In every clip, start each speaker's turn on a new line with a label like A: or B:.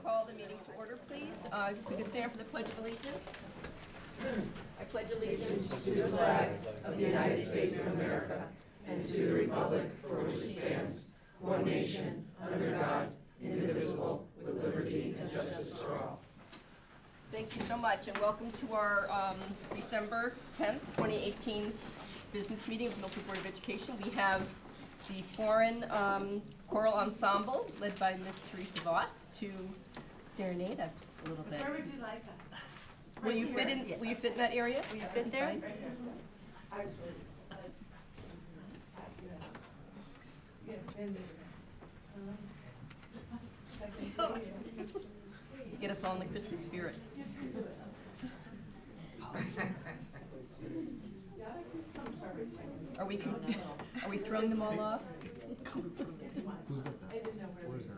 A: call the meeting to order, please. If we could stand for the Pledge of Allegiance. I pledge allegiance
B: to the flag of the United States of America and to the republic for which it stands, one nation, under God, indivisible, with liberty and justice for all.
A: Thank you so much, and welcome to our December 10th, 2018 business meeting of the Milford Board of Education. We have the foreign choral ensemble led by Miss Teresa Voss to serenade us a little bit.
C: Where would you like us?
A: Will you fit in? Will you fit in that area? Will you fit there?
C: Right here. Actually,
A: Get us all in the Christmas spirit. Are we throwing them all off?
C: Where is that?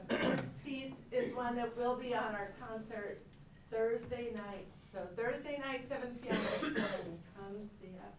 C: This piece is one that will be on our concert Thursday night. So Thursday night, 7 p.m. Come see us.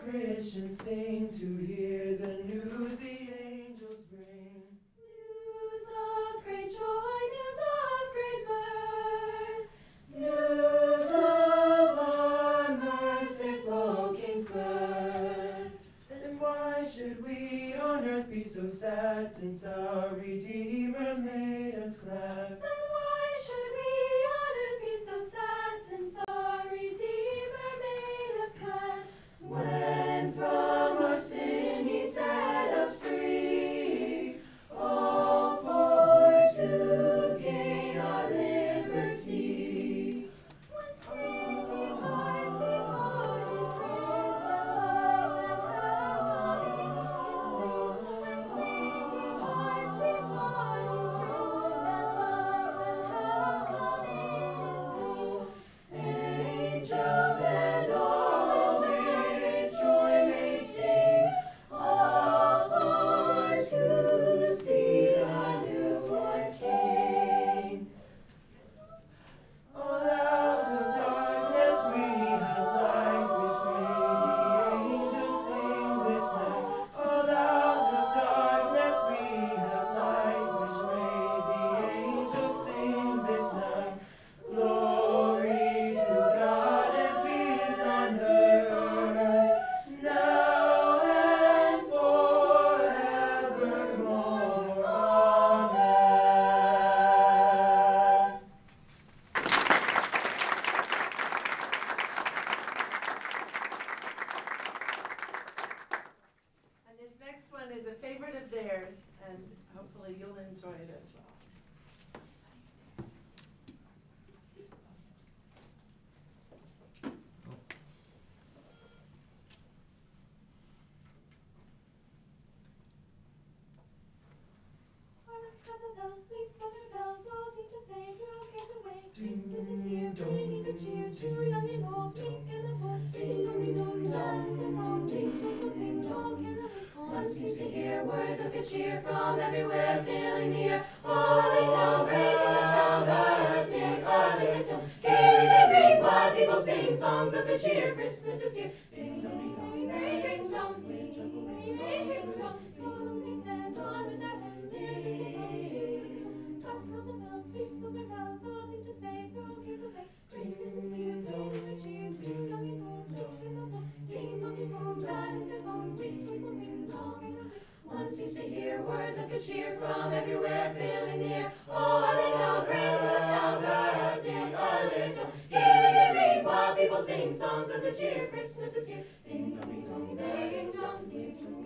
B: Christians sing to hear the news the angels bring.
D: News of great joy, news of great birth, news of our merciful King's birth.
B: Then why should we on earth be so sad, since our Redeemer made us glad?
D: Then why should we on earth be so sad, since our Redeemer made us glad?
B: When from our sin he set us free, all for to gain our liberty.
D: When sin departs before his grace, then life and health come in its place. When sin departs before his grace, then life and health come in its place.
B: Angels and all angels join they sing, all for to see the newborn King. All out of darkness we have light, which may the angels sing this night. All out of darkness we have light, which may the angels sing this night. Glory to God and peace on earth, now and forevermore. Amen.
C: And this next one is a favorite of theirs, and hopefully you'll enjoy it as well.
D: Hark the bells, sweet southern bells, all seem to say, throw cares away. Christmas is here, bringing good cheer to young and old, meek and the bold. Ding dong, ding dong, that is their song. Ding dong, ding dong, carolling on. One seems to hear words of good cheer from everywhere, filling the air. Oh, they now raising the sound, dance, darling the tune. Gaily they ring, while people sing songs of good cheer. Christmas is here. Ding dong, ding dong, ding dong, ding dong, ding dong, ding and on with their hark how the bells, sweet silver bells, all seem to say, throw cares away. Christmas is here, bringing good cheer. Ding dong, ding dong, ding dong, ding dong, ding dong, that is their song. Ring, ring, ring, dong, ring, ring. One seems to hear words of good cheer from everywhere, filling the air. Oh, how they now praise the sound, dance, our little tune. Gaily they ring, while people sing songs of good cheer. Christmas is here. Ding dong, ding dong, ding dong, ding dong.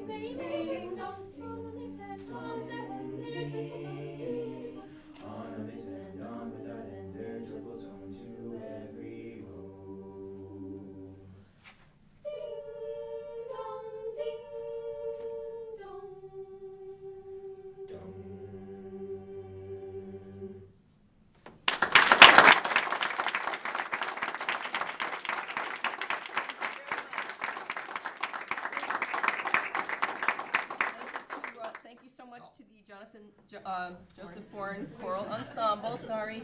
A: Joseph Foreign Choral Ensemble, sorry,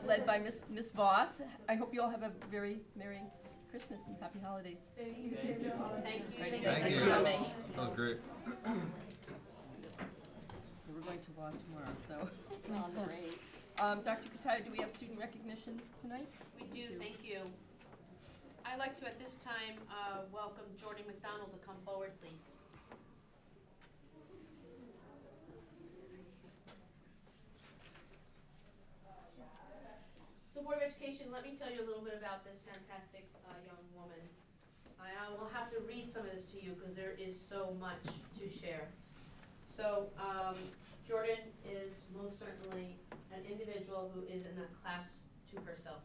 A: led by Miss Voss. I hope you all have a very Merry Christmas and Happy Holidays.
C: Thank you.
A: Thank you.
E: Thank you.
A: for coming.
E: That was great.
A: We're going to law tomorrow, so. Great. Dr. Kataya, do we have student recognition tonight?
F: We do, thank you. I'd like to, at this time, welcome Jordan McDonald to come forward, please. So Board of Education, let me tell you a little bit about this fantastic young woman. I will have to read some of this to you because there is so much to share. So Jordan is most certainly an individual who is in a class to herself.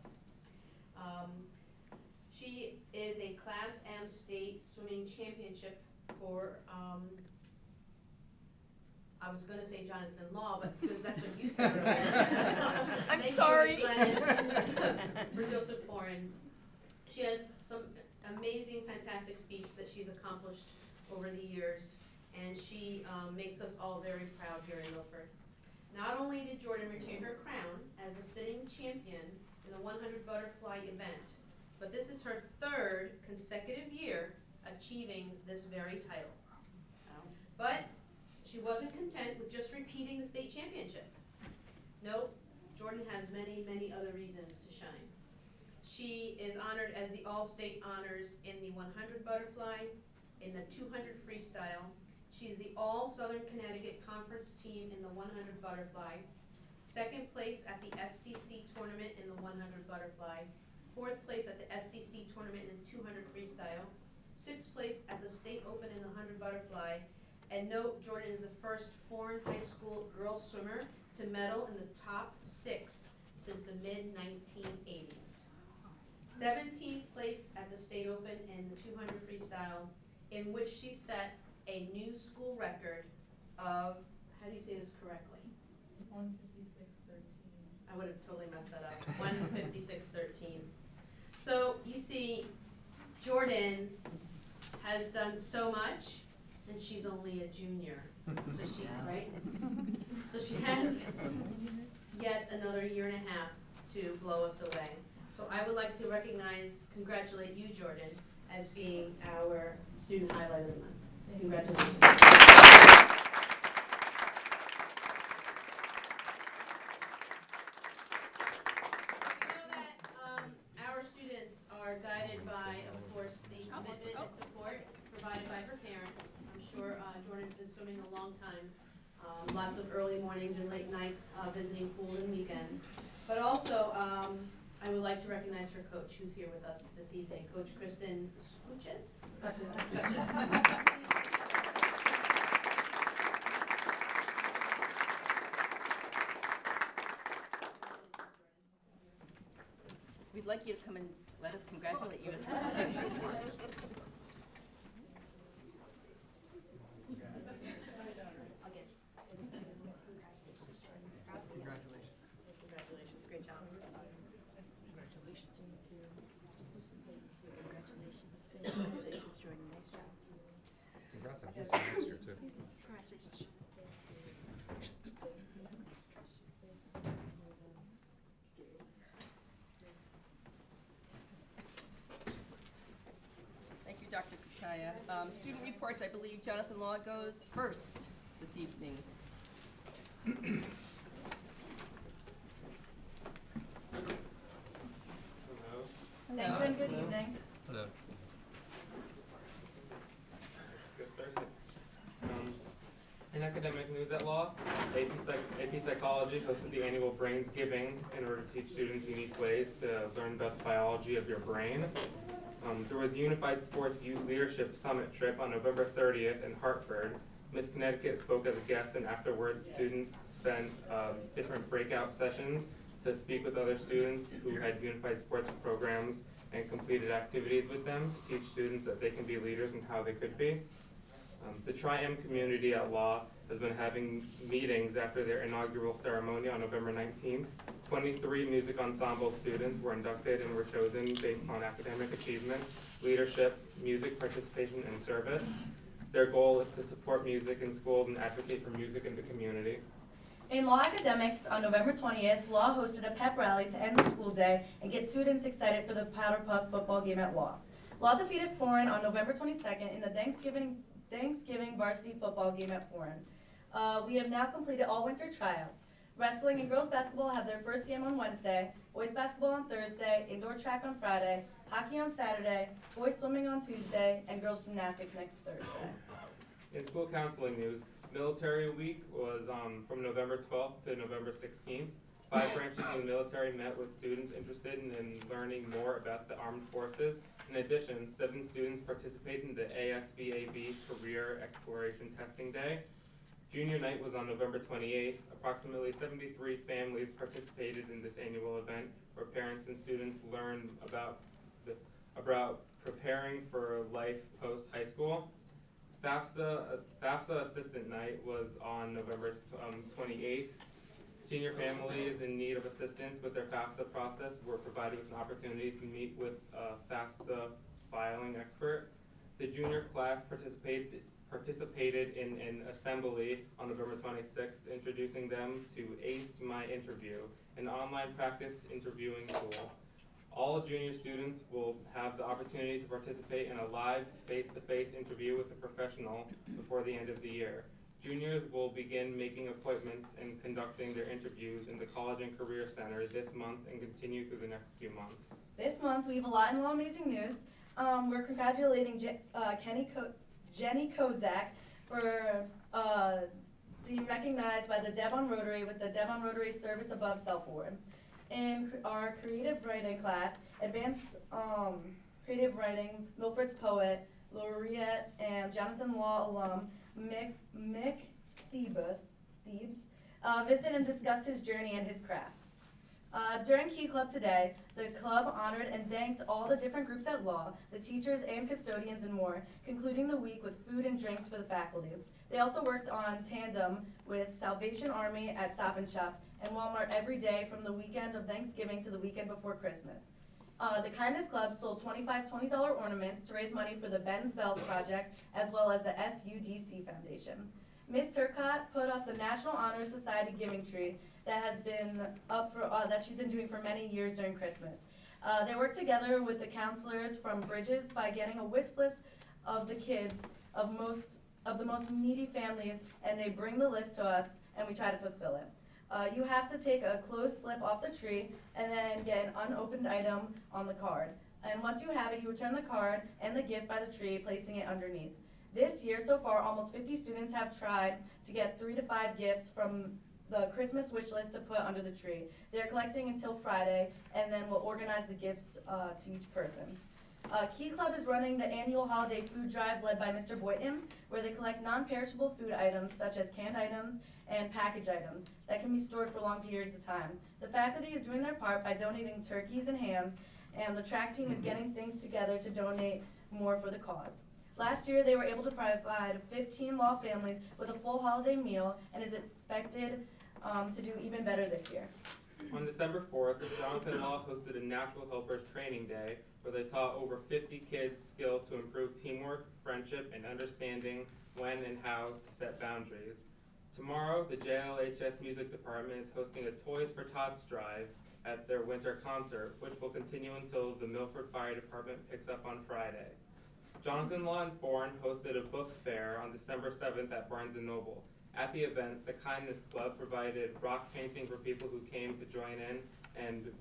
F: She is a Class M state swimming championship for, I was going to say Jonathan Law, but because that's what you said earlier.
A: I'm
F: Thank
A: sorry.
F: You, Ms. Glennon, for Joseph Foreign. She has some amazing, fantastic feats that she's accomplished over the years, and she makes us all very proud here in Milford. Not only did Jordan retain her crown as a sitting champion in the 100 butterfly event, but this is her third consecutive year achieving this very title. But she wasn't content with just repeating the state championship. Nope, Jordan has many, many other reasons to shine. She is honored as the All-State Honors in the 100 butterfly, in the 200 freestyle. She's the All-Southern Connecticut Conference team in the 100 butterfly, second place at the SCC tournament in the 100 butterfly, fourth place at the SCC tournament in 200 freestyle, sixth place at the State Open in the 100 butterfly, and note Jordan is the first foreign high school girls swimmer to medal in the top 6 since the mid-1980s. 17th place at the State Open in the 200 freestyle, in which she set a new school record of, how do you say this correctly?
C: 156.13.
F: I would have totally messed that up. 156.13. So you see, Jordan has done so much, and she's only a junior. So she, right? So she has yet another year and a half to blow us away. So I would like to congratulate you, Jordan, as being our student highlight of the month. Congratulations. Are guided by, of course, the commitment and support provided by her parents. I'm sure Jordan's been swimming a long time. Lots of early mornings and late nights visiting pools and weekends. But also, I would like to recognize her coach who's here with us this evening, Coach Kristen Skuches.
A: We'd like you to come and let us congratulate you as well.
F: Congratulations, great job.
A: Congratulations, Jordan, nice job.
E: Congrats on hosting next year too.
A: Dr. Kataya. Student reports, I believe Jonathan Law goes first this evening.
B: Hello.
C: Thank you and good evening.
E: Hello.
B: Good start. In academic news at law, AP Psychology hosted the annual Brains Giving in order to teach students unique ways to learn about the biology of your brain. There was the Unified Sports Youth Leadership Summit trip on November 30th in Hartford. Miss Connecticut spoke as a guest, and afterwards students spent different breakout sessions to speak with other students who had unified sports programs and completed activities with them to teach students that they can be leaders and how they could be. The Tri-M community at law has been having meetings after their inaugural ceremony on November 19th. 23 music ensemble students were inducted and were chosen based on academic achievement, leadership, music participation, and service. Their goal is to support music in schools and advocate for music in the community.
G: In Law Academics, on November 20th, Law hosted a pep rally to end the school day and get students excited for the Powder Puff football game at Law. Law defeated Foreign on November 22nd in the Thanksgiving varsity football game at Foreign. We have now completed all winter tryouts. Wrestling and girls basketball have their first game on Wednesday, boys basketball on Thursday, indoor track on Friday, hockey on Saturday, boys swimming on Tuesday, and girls gymnastics next Thursday.
B: In school counseling news, Military Week was from November 12th to November 16th. 5 branches of the military met with students interested in learning more about the armed forces. In addition, 7 students participated in the ASVAB Career Exploration Testing Day. Junior night was on November 28th. Approximately 73 families participated in this annual event where parents and students learned about preparing for life post-high school. FAFSA Assistant Night was on November 28th. Senior families in need of assistance with their FAFSA process were provided with an opportunity to meet with a FAFSA filing expert. The junior class participated in an assembly on November 26th, introducing them to Ace My Interview, an online practice interviewing tool. All junior students will have the opportunity to participate in a live face-to-face interview with a professional before the end of the year. Juniors will begin making appointments and conducting their interviews in the College and Career Center this month and continue through the next few months.
G: This month, we have a lot in Law Amazing News. We're congratulating Jenny Kozak for being recognized by the Devon Rotary with the Devon Rotary Service Above Self Award. In our creative writing class, advanced creative writing, Milford's poet, laureate, and Jonathan Law alum Mick Thebes visited and discussed his journey and his craft. During Key Club today, the club honored and thanked all the different groups at Law, the teachers and custodians and more, concluding the week with food and drinks for the faculty. They also worked on tandem with Salvation Army at Stop and Shop and Walmart every day from the weekend of Thanksgiving to the weekend before Christmas. The Kindness Club sold 25 $20 ornaments to raise money for the Ben's Bells Project as well as the SUDC Foundation. Ms. Turcotte put up the National Honor Society Giving Tree that has been up for that she's been doing for many years during Christmas. They worked together with the counselors from Bridges by getting a wish list of the kids of the most needy families, and they bring the list to us, and we try to fulfill it. You have to take a closed slip off the tree and then get an unopened item on the card. And once you have it, you return the card and the gift by the tree, placing it underneath. This year, so far, almost 50 students have tried to get 3 to 5 gifts from the Christmas wish list to put under the tree. They're collecting until Friday, and then we'll organize the gifts to each person. Key Club is running the annual holiday food drive led by Mr. Boynton, where they collect non-perishable food items such as canned items and package items that can be stored for long periods of time. The faculty is doing their part by donating turkeys and hams, and the track team is getting things together to donate more for the cause. Last year, they were able to provide 15 Law families with a full holiday meal and is expected to do even better this year.
B: On December 4th, Jonathan Law hosted a Natural Helpers Training Day where they taught over 50 kids skills to improve teamwork, friendship, and understanding when and how to set boundaries. Tomorrow, the JLHS Music Department is hosting a Toys for Tots drive at their winter concert, which will continue until the Milford Fire Department picks up on Friday. Jonathan Law and Foreign hosted a book fair on December 7th at Barnes & Noble. At the event, the Kindness Club provided rock painting for people who came to join in, and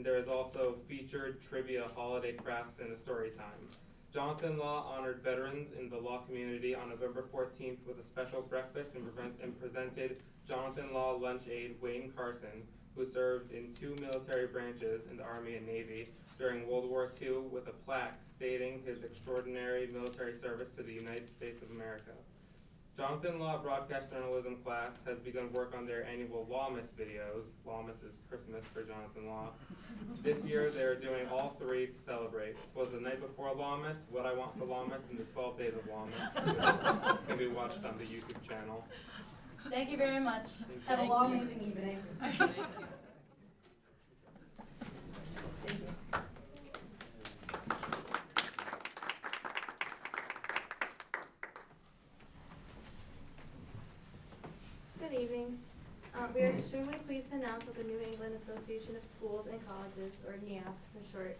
B: there is also featured trivia, holiday crafts, and a story time. Jonathan Law honored veterans in the law community on November 14th with a special breakfast and presented Jonathan Law lunch aide Wayne Carson, who served in 2 military branches in the Army and Navy during World War II with a plaque stating his extraordinary military service to the United States of America. Jonathan Law Broadcast Journalism class has begun work on their annual Lawmas videos. Lawmas is Christmas for Jonathan Law. This year they're doing all 3 to celebrate. It was the night before Lawmas, What I Want for Lawmas, and the 12 Days of Lawmas. Can be watched on the YouTube channel.
G: Thank you very much. Have a law amazing evening. Thank you.
D: We are extremely pleased to announce that the New England Association of Schools and Colleges, or NEASC for short,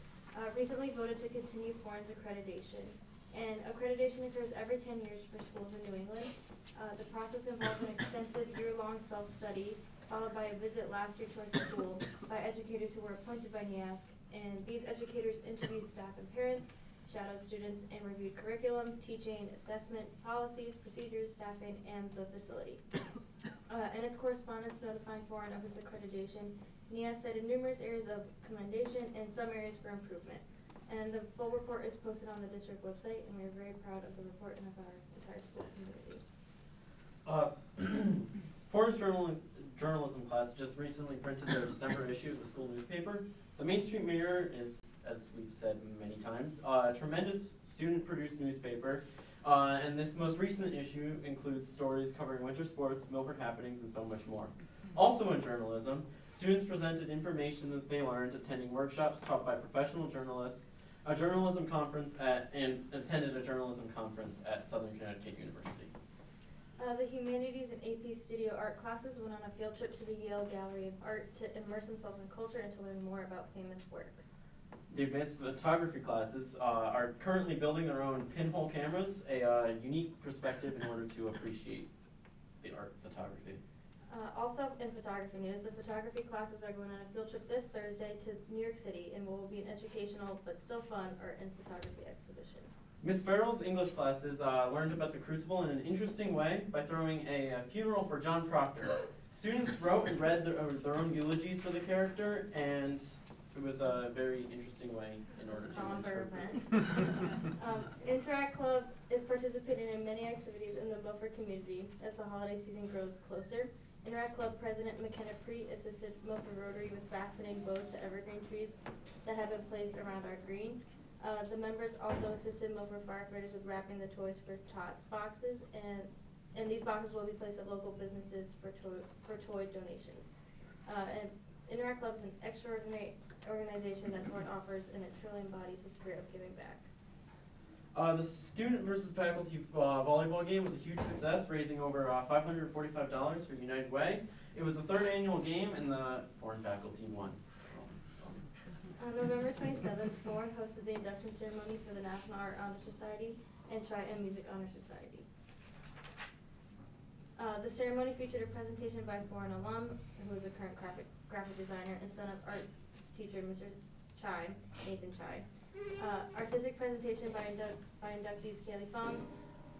D: recently voted to continue foreign's accreditation. And accreditation occurs every 10 years for schools in New England. The process involves an extensive year-long self-study, followed by a visit last year to our school by educators who were appointed by NEASC. And these educators interviewed staff and parents, shadowed students, and reviewed curriculum, teaching, assessment, policies, procedures, staffing, and the facility. In its correspondence notifying foreign of its accreditation, NEASC cited numerous areas of commendation and some areas for improvement. And the full report is posted on the district website, and we are very proud of the report and of our entire school community.
H: Foreign's journalism class just recently printed their December issue of the school newspaper. The Main Street Mirror is, as we've said many times, a tremendous student-produced newspaper. And this most recent issue includes stories covering winter sports, Milford happenings, and so much more. Also in journalism, students presented information that they learned attending workshops taught by professional journalists, a journalism conference and attended a journalism conference at Southern Connecticut University.
D: The Humanities and AP Studio Art classes went on a field trip to the Yale Gallery of Art to immerse themselves in culture and to learn more about famous works.
H: The advanced photography classes are currently building their own pinhole cameras, a unique perspective in order to appreciate the art photography.
D: Also in photography news, the photography classes are going on a field trip this Thursday to New York City and will be an educational but still fun art and photography exhibition.
H: Miss Farrell's English classes learned about the Crucible in an interesting way by throwing a funeral for John Proctor. Students wrote and read their own eulogies for the character, and it was a very interesting way in order to
D: Somber
H: interpret.
D: event. Interact Club is participating in many activities in the Milford community as the holiday season grows closer. Interact Club President McKenna Preet assisted Milford Rotary with fastening bows to evergreen trees that have been placed around our green. The members also assisted Milford firefighters with wrapping the toys for TOTS boxes, and these boxes will be placed at local businesses for toy donations. And Interact Club is an extraordinary organization that Ford offers, and it truly embodies the spirit of giving back.
H: The student versus faculty volleyball game was a huge success, raising over $545 for United Way. It was the third annual game, and the foreign faculty won.
D: On November 27th, Ford hosted the induction ceremony for the National Art Honor Society and Triton Music Honor Society. The ceremony featured a presentation by a foreign alum, who is a current graphic designer and son of art teacher, Mr. Chai, Nathan Chai. Artistic presentation by inductees Kaylee Fong,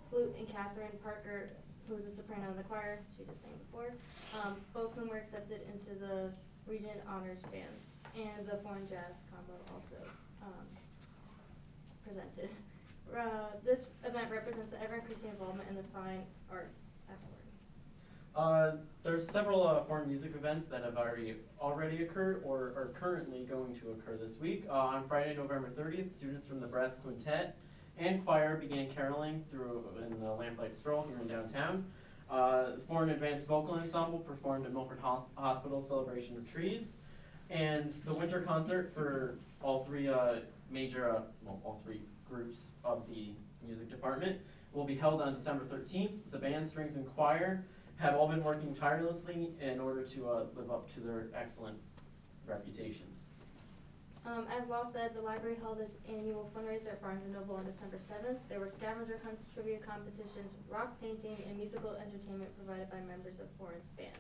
D: flute, and Catherine Parker, who is a soprano in the choir. She just sang before. Both of them were accepted into the Regent Honors bands, and the foreign jazz combo also presented. This event represents the ever-increasing involvement in the fine arts at Ford.
H: There's several foreign music events that have already occurred or are currently going to occur this week. On Friday, November 30th, students from the Brass Quintet and Choir began caroling in the Lamplight Stroll here in downtown. The Foreign Advanced Vocal Ensemble performed at Milford Hospital Celebration of Trees. And the winter concert for all three all three groups of the music department will be held on December 13th. The band, strings, and choir have all been working tirelessly in order to live up to their excellent reputations.
D: As Law said, the library held its annual fundraiser at Barnes & Noble on December 7th. There were scavenger hunts, trivia competitions, rock painting, and musical entertainment provided by members of Foreign's band.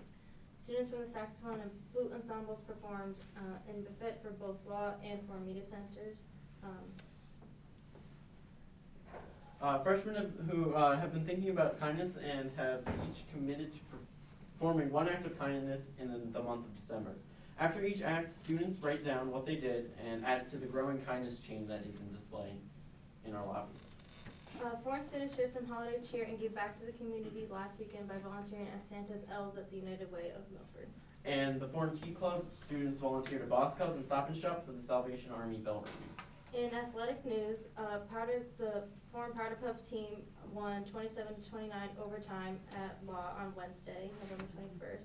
D: Students from the saxophone and flute ensembles performed in Buffet for both law and foreign media centers.
H: Freshmen who have been thinking about kindness and have each committed to performing one act of kindness in the month of December. After each act, students write down what they did and add it to the growing kindness chain that is in display in our lobby.
D: Foreign students showed some holiday cheer and gave back to the community last weekend by volunteering as Santa's elves at the United Way of Milford.
H: And the Foreign Key Club students volunteered at Boss Cubs and Stop and Shop for the Salvation Army Bell Ring.
D: In athletic news, the Foreign Powder Puff team won 27-29 overtime at Law on Wednesday, November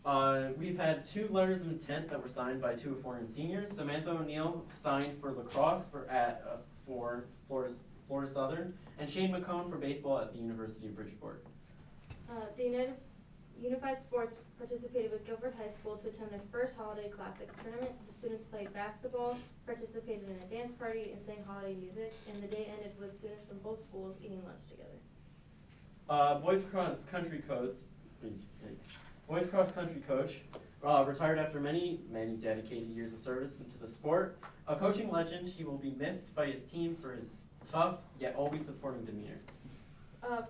D: 21st.
H: We've had 2 letters of intent that were signed by 2 Foreign seniors. Samantha O'Neill signed for lacrosse for Florida Southern, and Shane McCone for baseball at the University of Bridgeport.
D: The Unified Sports participated with Guilford High School to attend their first Holiday Classics tournament. The students played basketball, participated in a dance party, and sang holiday music, and the day ended with students from both schools eating lunch together.
H: Boys cross country coach retired after many dedicated years of service into the sport. A coaching legend, he will be missed by his team for his tough yet always supporting demeanor.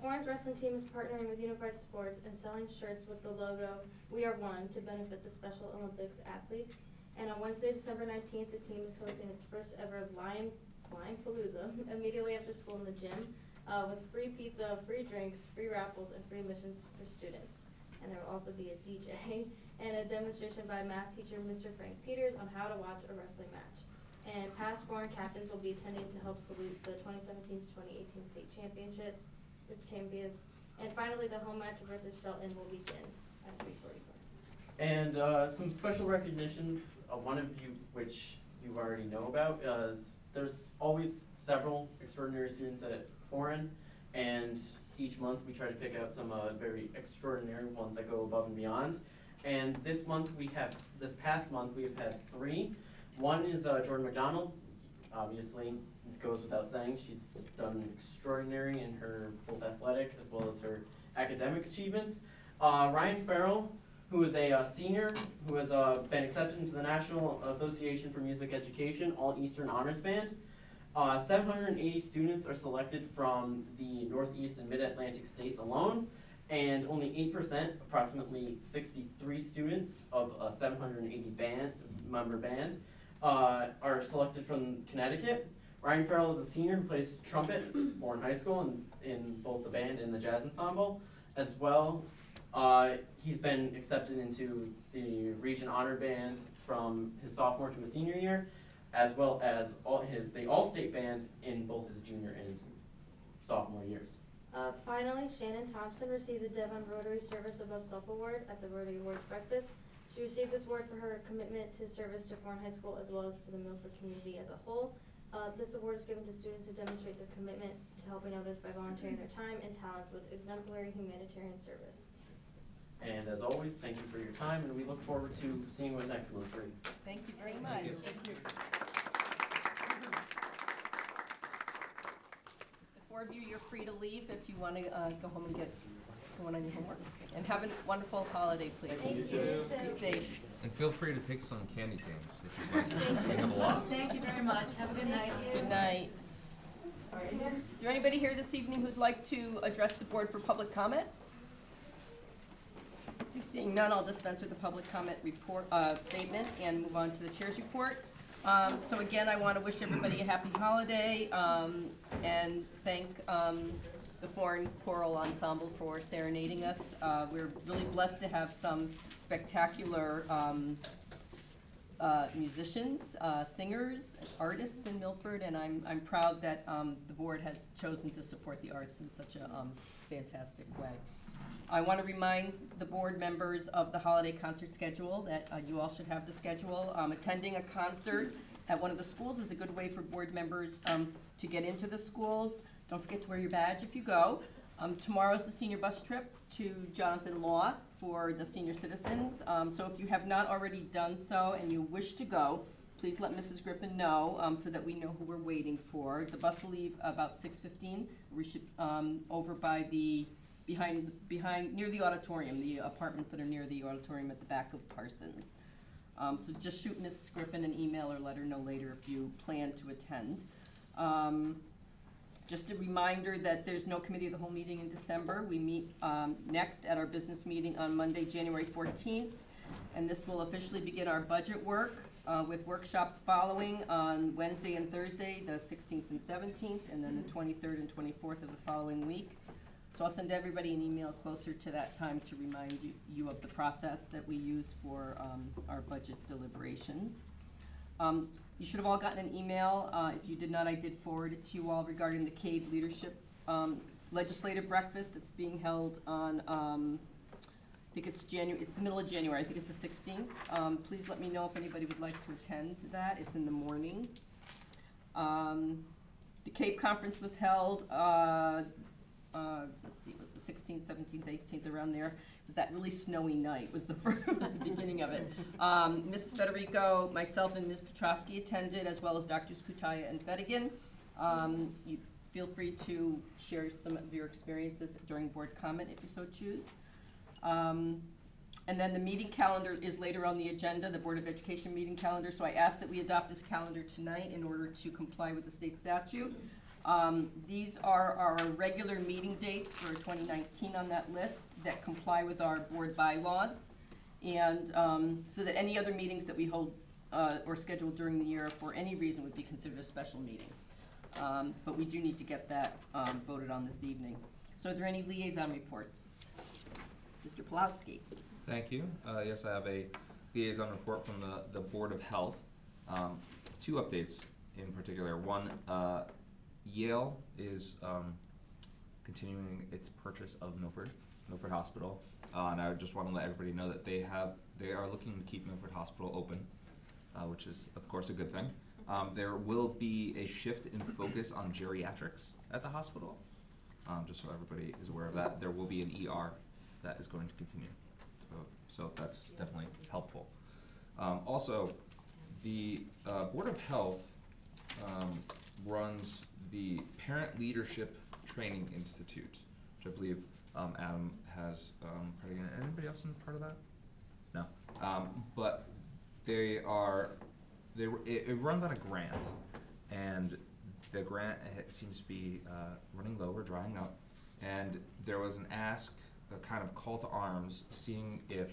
D: Foreign's wrestling team is partnering with Unified Sports and selling shirts with the logo "We Are One" to benefit the Special Olympics athletes. And on Wednesday, December 19th, the team is hosting its first ever Lion Palooza immediately after school in the gym, with free pizza, free drinks, free raffles, and free admissions for students. And there will also be a DJ and a demonstration by math teacher Mr. Frank Peters on how to watch a wrestling match. And past foreign captains will be attending to help salute the 2017 to 2018 state champions. And finally, the home match versus Shelton will begin at 3:45.
H: And some special recognitions, one of you which you already know about, is there's always several extraordinary students at Foreign, and each month we try to pick out some very extraordinary ones that go above and beyond. And this past month we have had 3. One is Jordan McDonald. Obviously, it goes without saying, she's done extraordinary in her both athletic as well as her academic achievements. Ryan Farrell, who is a senior who has been accepted into the National Association for Music Education All-Eastern Honors Band. 780 students are selected from the Northeast and Mid-Atlantic states alone, and only 8%, approximately 63 students of a 780 member band, are selected from Connecticut. Ryan Farrell is a senior who plays trumpet at Foreign High School in both the band and the jazz ensemble. As well, he's been accepted into the Region Honor Band from his sophomore to his senior year, as well as the All-State Band in both his junior and sophomore years.
D: Finally, Shannon Thompson received the Devon Rotary Service Above Self Award at the Rotary Awards breakfast. She received this award for her commitment to service to Foreign High School as well as to the Milford community as a whole. This award is given to students who demonstrate their commitment to helping others by volunteering their time and talents with exemplary humanitarian service.
H: And as always, thank you for your time, and we look forward to seeing what next month brings.
A: Thank you very much.
E: Thank you.
A: The 4 of you, you're free to leave if you want to go home and get going on your homework. And have a wonderful holiday, please.
D: Thank you.
A: Be safe.
E: And feel free to take some candy canes if you'd like. We have a lot.
G: Thank you very much. Have a good night.
A: Good night. Is there anybody here this evening who'd like to address the board for public comment? Seeing none, I'll dispense with the public comment report statement and move on to the chair's report. So again, I want to wish everybody a happy holiday and thank the Foreign Choral Ensemble for serenading us. We're really blessed to have some spectacular musicians, singers, artists in Milford, and I'm proud that the board has chosen to support the arts in such a fantastic way. I want to remind the board members of the holiday concert schedule, that you all should have the schedule. Attending a concert at one of the schools is a good way for board members to get into the schools. Don't forget to wear your badge if you go. Tomorrow's the senior bus trip to Jonathan Law for the senior citizens. So if you have not already done so and you wish to go, please let Mrs. Griffin know so that we know who we're waiting for. The bus will leave about 6:15. We should over by the behind near the auditorium, the apartments that are near the auditorium at the back of Parsons. So just shoot Mrs. Griffin an email or let her know later if you plan to attend. Just a reminder that there's no committee of the whole meeting in December. We meet next at our business meeting on Monday, January 14th, and this will officially begin our budget work with workshops following on Wednesday and Thursday, the 16th and 17th, and then the 23rd and 24th of the following week. So I'll send everybody an email closer to that time to remind you of the process that we use for our budget deliberations. You should have all gotten an email. If you did not, I did forward it to you all regarding the CAVE Leadership Legislative Breakfast that's being held on, I think it's the middle of January, I think it's the 16th. Please let me know if anybody would like to attend to that. It's in the morning. The CAVE conference was held let's see, it was the 16th, 17th, 18th, around there. It was that really snowy night, was the first, was the beginning of it. Mrs. Federico, myself, and Ms. Petrosky attended, as well as Drs. Kutaya and Fedigan. You feel free to share some of your experiences during board comment if you so choose. And then the meeting calendar is later on the agenda, the Board of Education meeting calendar. So I ask that we adopt this calendar tonight in order to comply with the state statute. These are our regular meeting dates for 2019 on that list that comply with our board bylaws. And so that any other meetings that we hold or schedule during the year for any reason would be considered a special meeting. But we do need to get that voted on this evening. So are there any liaison reports? Mr. Pawlowski.
E: Thank you. Yes, I have a liaison report from the Board of Health. Two updates in particular. One, Yale is continuing its purchase of Milford Hospital. And I just want to let everybody know that they are looking to keep Milford Hospital open, which is, of course, a good thing. There will be a shift in focus on geriatrics at the hospital, just so everybody is aware of that. There will be an ER that is going to continue. So that's definitely helpful. Also, the Board of Health runs the Parent Leadership Training Institute, which I believe Adam has part of. Anybody else in part of that? No. But it runs on a grant, and the grant seems to be running low or drying up. And there was an ask, a kind of call to arms, seeing if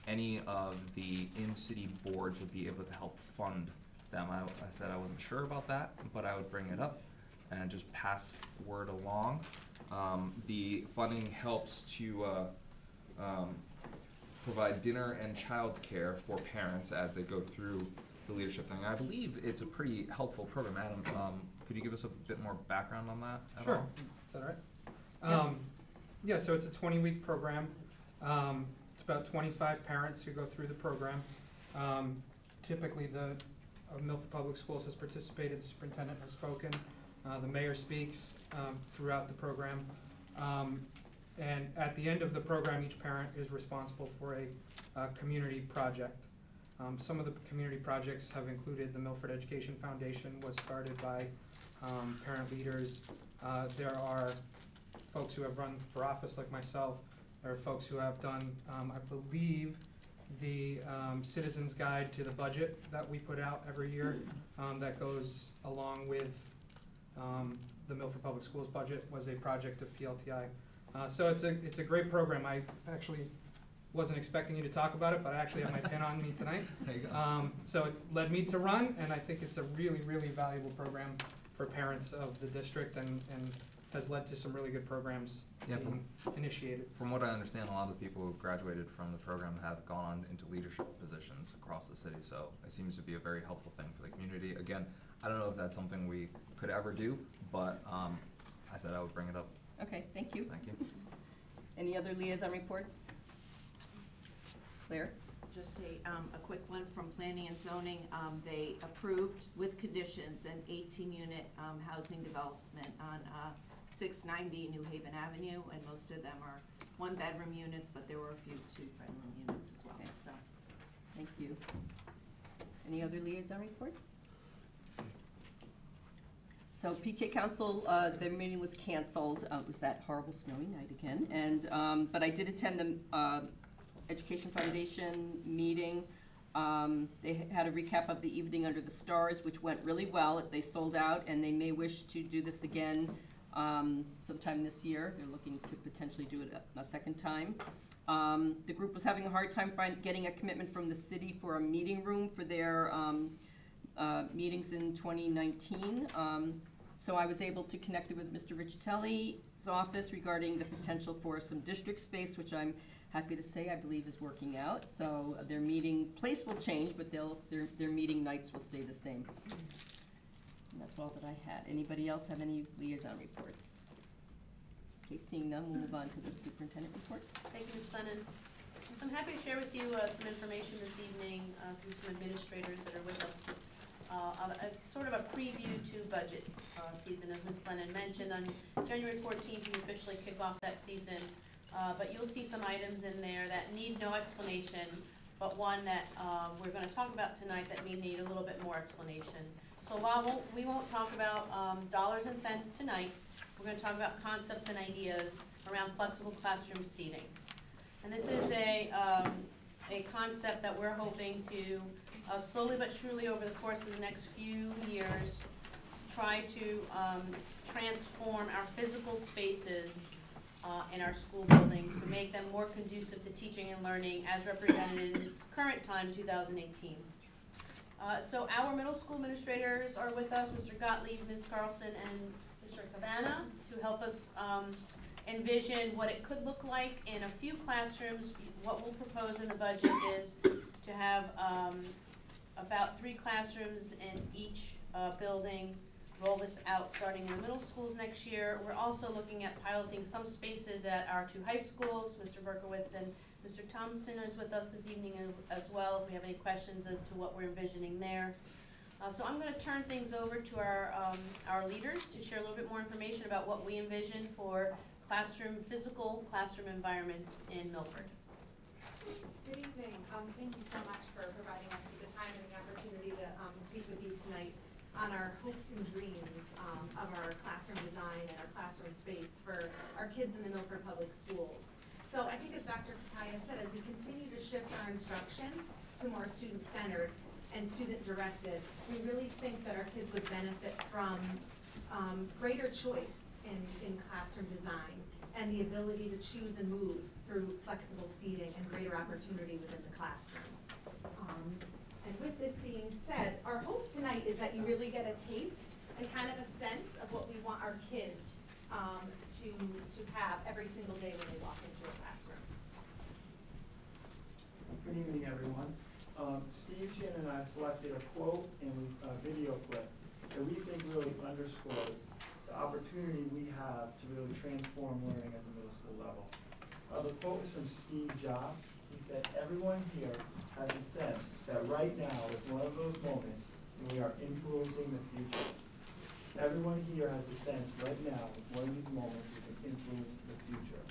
E: any of the in-city boards would be able to help fund them. I said I wasn't sure about that, but I would bring it up and just pass word along. The funding helps to provide dinner and child care for parents as they go through the leadership thing. I believe it's a pretty helpful program. Adam, could you give us a bit more background on that at
I: Sure.
E: all?
I: Is that all right? Yeah, so it's a 20-week program. It's about 25 parents who go through the program. Typically, the Milford Public Schools has participated, the superintendent has spoken, the mayor speaks throughout the program. And at the end of the program, each parent is responsible for a community project. Some of the community projects have included the Milford Education Foundation, was started by parent leaders. There are folks who have run for office like myself. There are folks who have done, I believe, the Citizens Guide to the Budget that we put out every year that goes along with the Milford Public Schools budget, was a project of PLTI. So it's a great program. I actually wasn't expecting you to talk about it, but I actually have my pin on me tonight.
E: There you go.
I: So it led me to run, and I think it's a really, really valuable program for parents of the district, and has led to some really good programs being initiated.
E: From what I understand, a lot of the people who've graduated from the program have gone on into leadership positions across the city, so it seems to be a very helpful thing for the community. Again, I don't know if that's something we could ever do, but I said I would bring it up.
A: Okay, thank you.
E: Thank you.
A: Any other liaison reports? Claire?
J: Just a quick one from Planning and Zoning. They approved with conditions an 18-unit housing development on 690 New Haven Avenue, and most of them are one-bedroom units, but there were a few two-bedroom units as well.
A: Okay.
J: So,
A: Thank you. Any other liaison reports? So PTA Council, their meeting was canceled. It was that horrible snowy night again. And but I did attend the Education Foundation meeting. They had a recap of the evening under the stars, which went really well. They sold out, and they may wish to do this again sometime this year. They're looking to potentially do it a second time. The group was having a hard time getting a commitment from the city for a meeting room for their meetings in 2019. So I was able to connect with Mr. Riccitelli's office regarding the potential for some district space, which I'm happy to say I believe is working out. So their meeting place will change, but their meeting nights will stay the same. And that's all that I had. Anybody else have any liaison reports? Okay, seeing none, we'll move on to the superintendent report.
F: Thank you, Ms. Glennon. I'm happy to share with you some information this evening through some administrators that are with us it's sort of a preview to budget season, as Ms. Glennon mentioned. On January 14th, we officially kick off that season, but you'll see some items in there that need no explanation, but one that we're going to talk about tonight that may need a little bit more explanation. So while we won't talk about dollars and cents tonight, we're going to talk about concepts and ideas around flexible classroom seating. And this is a concept that we're hoping to slowly but surely over the course of the next few years try to transform our physical spaces in our school buildings to make them more conducive to teaching and learning as represented in current time 2018. So our middle school administrators are with us, Mr. Gottlieb, Ms. Carlson, and Mr. Cabana, to help us envision what it could look like in a few classrooms. What we'll propose in the budget is to have about 3 classrooms in each building, roll this out starting in the middle schools next year. We're also looking at piloting some spaces at our 2 high schools. Mr. Berkowitz and Mr. Thompson is with us this evening as well, if we have any questions as to what we're envisioning there. So I'm going to turn things over to our leaders to share a little bit more information about what we envision for physical classroom environments in Milford.
K: Good evening. Thank you so much for providing us with the time and the opportunity to speak with you tonight on our hopes and dreams of our classroom design and our classroom space for our kids in the Milford Public Schools. So I think as Dr. Kataya said, as we continue to shift our instruction to more student-centered and student-directed, we really think that our kids would benefit from greater choice in classroom design and the ability to choose and move through flexible seating and greater opportunity within the classroom. And with this being said, our hope tonight is that you really get a taste and kind of a sense of what we want our kids to have every single day when they walk into a classroom.
B: Good evening, everyone. Steve, Shannon, and I selected a quote and a video clip that we think really underscores the opportunity we have to really transform learning at the middle school level. The quote is from Steve Jobs. He said, "Everyone here has a sense that right now is one of those moments when we are influencing the future." Everyone here has a sense right now is one of these moments we can influence the future.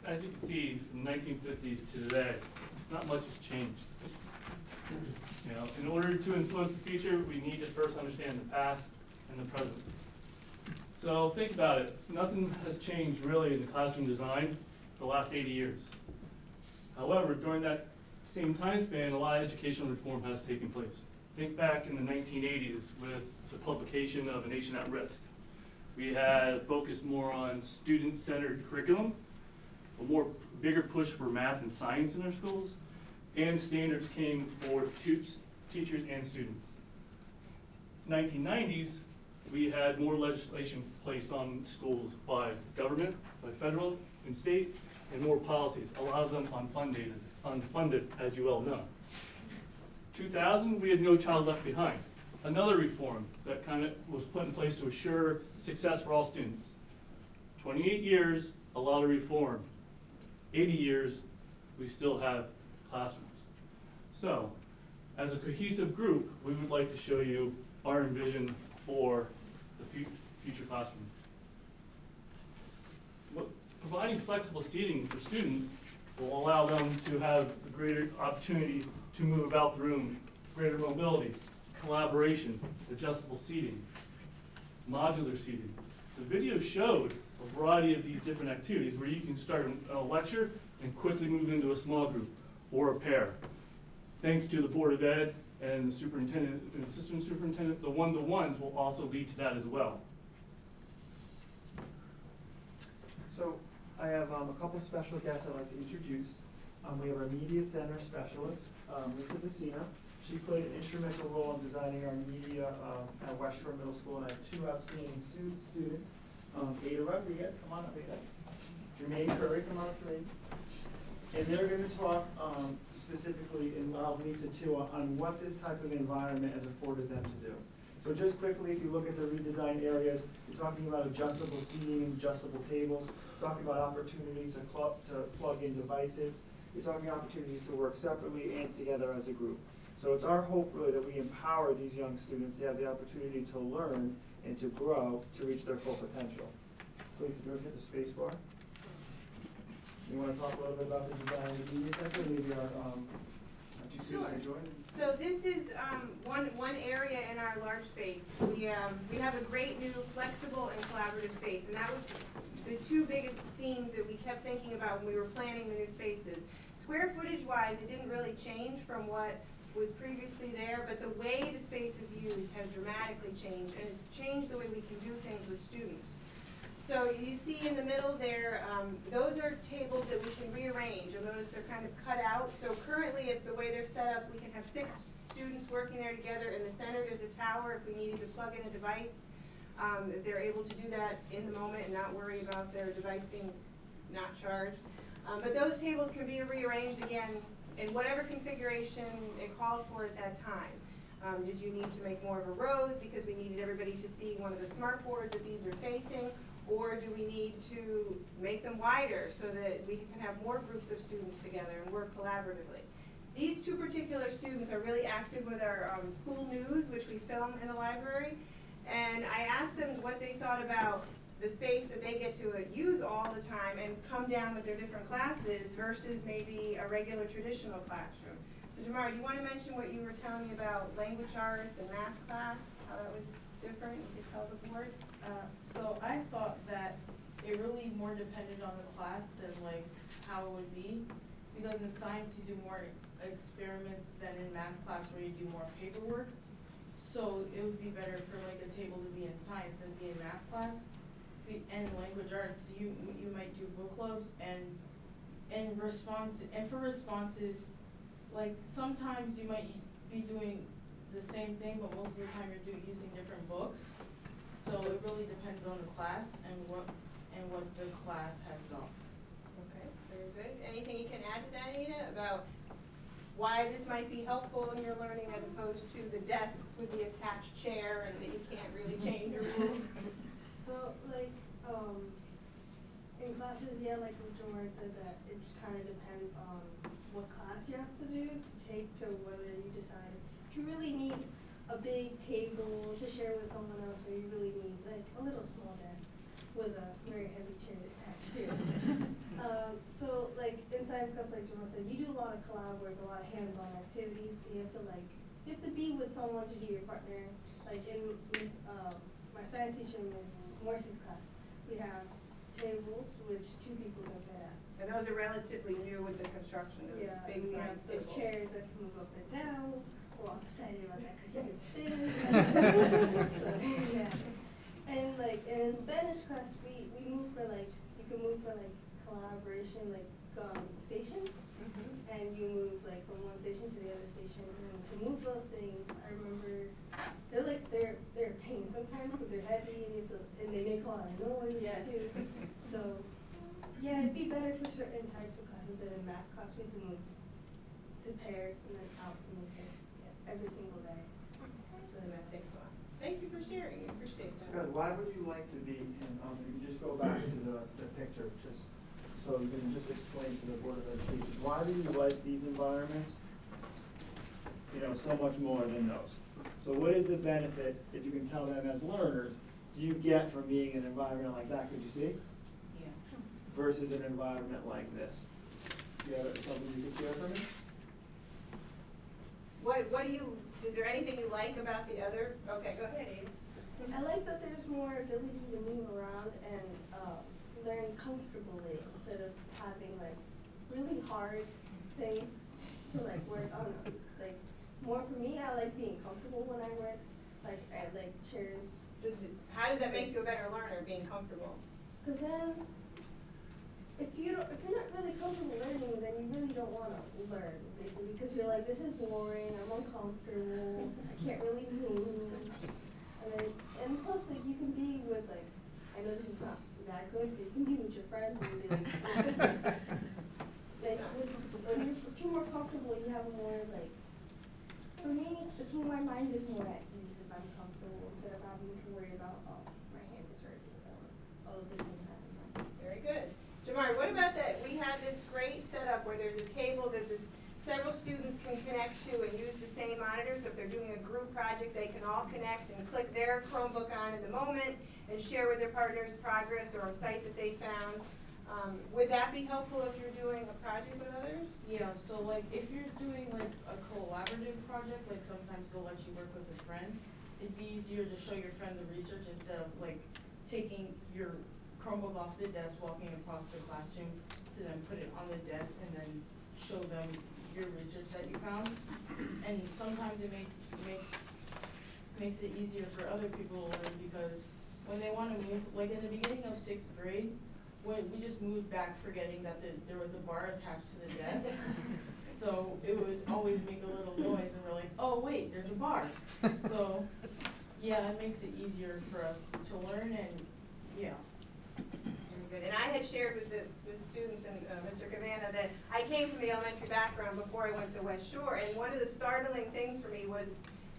L: As you can see, from the 1950s to today, not much has changed. You know, in order to influence the future, we need to first understand the past and the present. So think about it. Nothing has changed really in the classroom design for the last 80 years. However, during that same time span, a lot of educational reform has taken place. Think back in the 1980s with the publication of A Nation at Risk. We had focused more on student-centered curriculum, a bigger push for math and science in our schools, and standards came for teachers and students. 1990s, we had more legislation placed on schools by government, by federal and state, and more policies, a lot of them unfunded, as you well know. 2000, we had No Child Left Behind. Another reform that kind of was put in place to assure success for all students. 28 years, a lot of reform. 80 years, we still have classrooms. So, as a cohesive group, we would like to show you our envision for the future classroom. Providing flexible seating for students will allow them to have a greater opportunity to move about the room, greater mobility, collaboration, adjustable seating, modular seating. The video showed a variety of these different activities where you can start a lecture and quickly move into a small group or a pair. Thanks to the Board of Ed and the superintendent and assistant superintendent, the one-to-ones will also lead to that as well.
B: So I have a couple special guests I'd like to introduce. We have our media center specialist, Lisa Vecina. She played an instrumental role in designing our media at West Shore Middle School, and I have two outstanding students. Ada Rodriguez, come on up, Ada. Jermaine Curry, come on up, Jermaine. And they're going to talk specifically, and Lisa too, on what this type of environment has afforded them to do. So just quickly, if you look at the redesigned areas, you're talking about adjustable seating and adjustable tables, talking about opportunities to plug in devices, you're talking opportunities to work separately and together as a group. So it's our hope really that we empower these young students to have the opportunity to learn and to grow to reach their full potential. So if you hit the space bar. You want to talk a little bit about the design of the media center? Maybe our two students are joining.
M: So this is one area in our large space. We have a great new flexible and collaborative space, and that was the two biggest themes that we kept thinking about when we were planning the new spaces. Square footage wise, it didn't really change from what was previously there, but the way the space is used has dramatically changed, and it's changed the way we can do things with students. So you see in the middle there, those are tables that we can rearrange. You'll notice they're kind of cut out. So currently, if the way they're set up, we can have 6 students working there together. In the center, there's a tower if we needed to plug in a device. They're able to do that in the moment and not worry about their device being not charged. But those tables can be rearranged again in whatever configuration it calls for at that time. Did you need to make more of a rows because we needed everybody to see one of the smart boards that these are facing? Or do we need to make them wider so that we can have more groups of students together and work collaboratively? These two particular students are really active with our school news, which we film in the library. And I asked them what they thought about the space that they get to use all the time and come down with their different classes versus maybe a regular traditional classroom. So Jamar, do you want to mention what you were telling me about language arts and math class, how that was different? You could tell the board.
N: So I thought that it really more depended on the class than like how it would be, because in science you do more experiments than in math class where you do more paperwork. So it would be better for like a table to be in science than be in math class. And in language arts, you might do book clubs and for responses, like sometimes you might be doing the same thing, but most of the time you're using different books. So it really depends on the class and what the class has to offer.
M: Okay, very good. Anything you can add to that, Anita, about why this might be helpful in your learning as opposed to the desks with the attached chair and that you can't really change or move?
D: So, like, in classes, yeah, like Jamar said, that it kind of depends on what class you have to do to take to whether you decide if you really need a big table to share with someone else, or you really need like a little small desk with a very heavy chair attached to it. So like in science class, like Jamar said, you do a lot of collab work, a lot of hands-on activities. So you have to be with someone to do your partner. Like in my science teacher, Miss Morrissey's class, we have tables which 2 people can fit at.
M: And those are relatively new with the construction of
D: Yeah,
M: big
D: we have
M: science
D: those
M: tables.
D: chairs that can move up and down. Well, I'm excited about that because you can spin. So, yeah. And like in Spanish class, we move for like, you can move for like collaboration, like stations. And you move like from one station to the other station. And to move those things, I remember they're a pain sometimes because they're heavy and they make a lot of noise too. So yeah, it'd be better for certain types of classes than in math class. We have to move to pairs and then out and then pairs. Yeah.
C: every single day.
M: So that takes a lot. Thank you for sharing, I appreciate that.
B: Scott, why would you like to be in, if you just go back to the picture, just so you can just explain to the Board of Education, why do you like these environments, you know, so much more than those? So what is the benefit, if you can tell them as learners, do you get from being in an environment like that, could you see?
J: Yeah.
B: Versus an environment like this? Do you have something you could share for me?
M: What do you, is there anything you like about the other? Okay, go ahead, Amy.
C: I like that there's more ability to move around and learn comfortably instead of having like really hard things to like work on. Like more for me, I like being comfortable when I work. Like I like chairs.
M: How does that make you a better learner, being comfortable?
C: Cause then, if you're not really comfortable learning, then you really don't want to learn, basically, because you're like, this is boring. I'm uncomfortable. I can't really move. And plus, like, you can be with, like, I know this is not that good, but you can be with your friends and be like, when you're more comfortable, you have more, like, for me, my mind is more at ease if I'm comfortable instead of having to worry about, oh, my hand is hurting, oh, this and that.
M: Very good. Jamar, what about that? We have this great setup where there's a table that several students can connect to and use the same monitor. So if they're doing a group project, they can all connect and click their Chromebook on in the moment and share with their partners progress or a site that they found. Would that be helpful if you're doing a project with others?
N: Yeah, so like if you're doing like a collaborative project, like sometimes they'll let you work with a friend, it'd be easier to show your friend the research instead of like taking your Chromebook off the desk, walking across the classroom to then put it on the desk and then show them your research that you found. And sometimes it makes it easier for other people to learn because when they want to move, like in the beginning of 6th grade, we just moved back forgetting that there was a bar attached to the desk. So it would always make a little noise and we're like, oh wait, there's a bar. So yeah, it makes it easier for us to learn and yeah.
M: Very good. And I had shared with the students and Mr. Cavana that I came from the elementary background before I went to West Shore, and one of the startling things for me was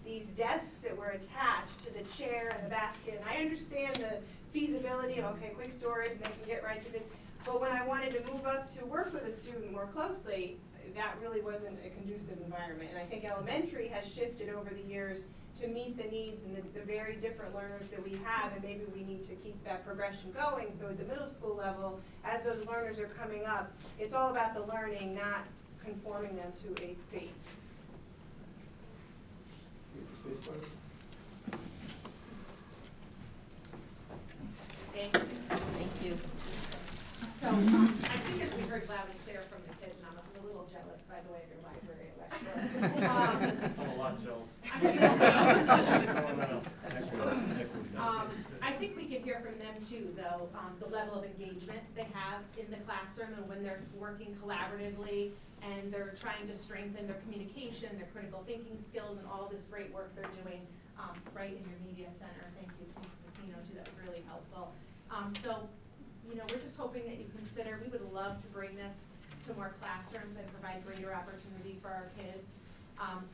M: these desks that were attached to the chair and the basket. And I understand the feasibility of, okay, quick storage, and they can get right to it. But when I wanted to move up to work with a student more closely, that really wasn't a conducive environment. And I think elementary has shifted over the years to meet the needs and the very different learners that we have, and maybe we need to keep that progression going. So at the middle school level, as those learners are coming up, it's all about the learning, not conforming them to a space.
A: Thank you.
K: So, I think as we heard loud and clear from the kids, and I'm a little jealous, by the way, of your library at West Shore.
L: I'm a lot jealous.
K: I think we can hear from them too, though, the level of engagement they have in the classroom and when they're working collaboratively and they're trying to strengthen their communication, their critical thinking skills, and all this great work they're doing right in your media center. Thank you, Mrs. Casino, too. That was really helpful. So, you know, we're just hoping that you consider, we would love to bring this to more classrooms and provide greater opportunity for our kids.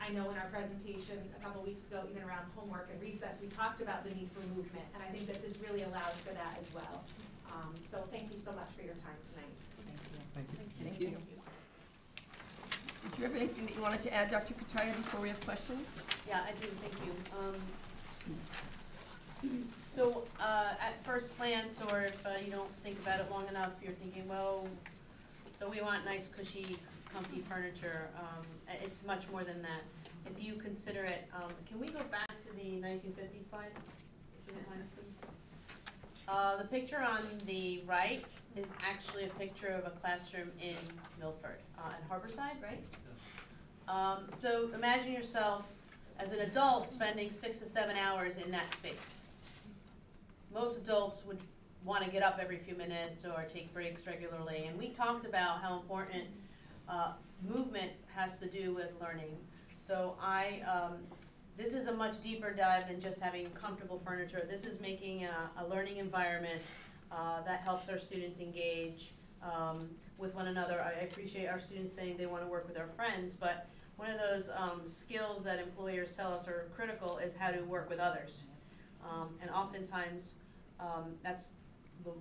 K: I know in our presentation a couple weeks ago, even around homework and recess, we talked about the need for movement, and I think that this really allows for that as well. So thank you so much for your time tonight.
I: Thank you.
A: Thank you. Did you have anything that you wanted to add, Dr. Kataya, before we have questions?
F: Yeah, I do, thank you. So at first glance, or if you don't think about it long enough, you're thinking, well, so we want nice, cushy, comfy furniture. It's much more than that. If you consider it, can we go back to the 1950 slide? If you don't mind, please. The picture on the right is actually a picture of a classroom in Milford, at Harborside, right? So imagine yourself as an adult spending 6 to 7 hours in that space. Most adults would want to get up every few minutes or take breaks regularly, and we talked about how important movement has to do with learning. So this is a much deeper dive than just having comfortable furniture. This is making a learning environment that helps our students engage with one another. I appreciate our students saying they want to work with our friends, but one of those skills that employers tell us are critical is how to work with others. And oftentimes, that's the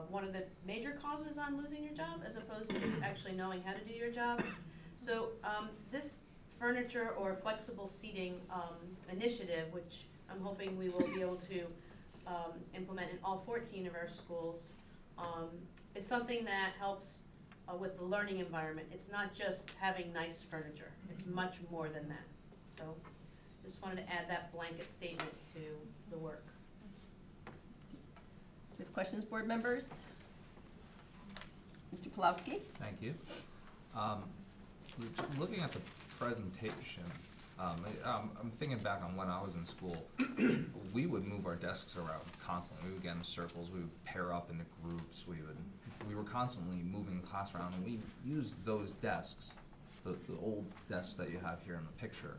F: one of the major causes on losing your job, as opposed to actually knowing how to do your job. So this furniture or flexible seating initiative, which I'm hoping we will be able to implement in all 14 of our schools, is something that helps with the learning environment. It's not just having nice furniture. It's much more than that. So just wanted to add that blanket statement to the work.
A: Do you have questions, board members? Mr. Pulowski?
E: Thank you. Looking at the presentation, I'm thinking back on when I was in school. We would move our desks around constantly. We would get in circles. We would pair up into groups. We were constantly moving class around, and we used those desks, the old desks that you have here in the picture.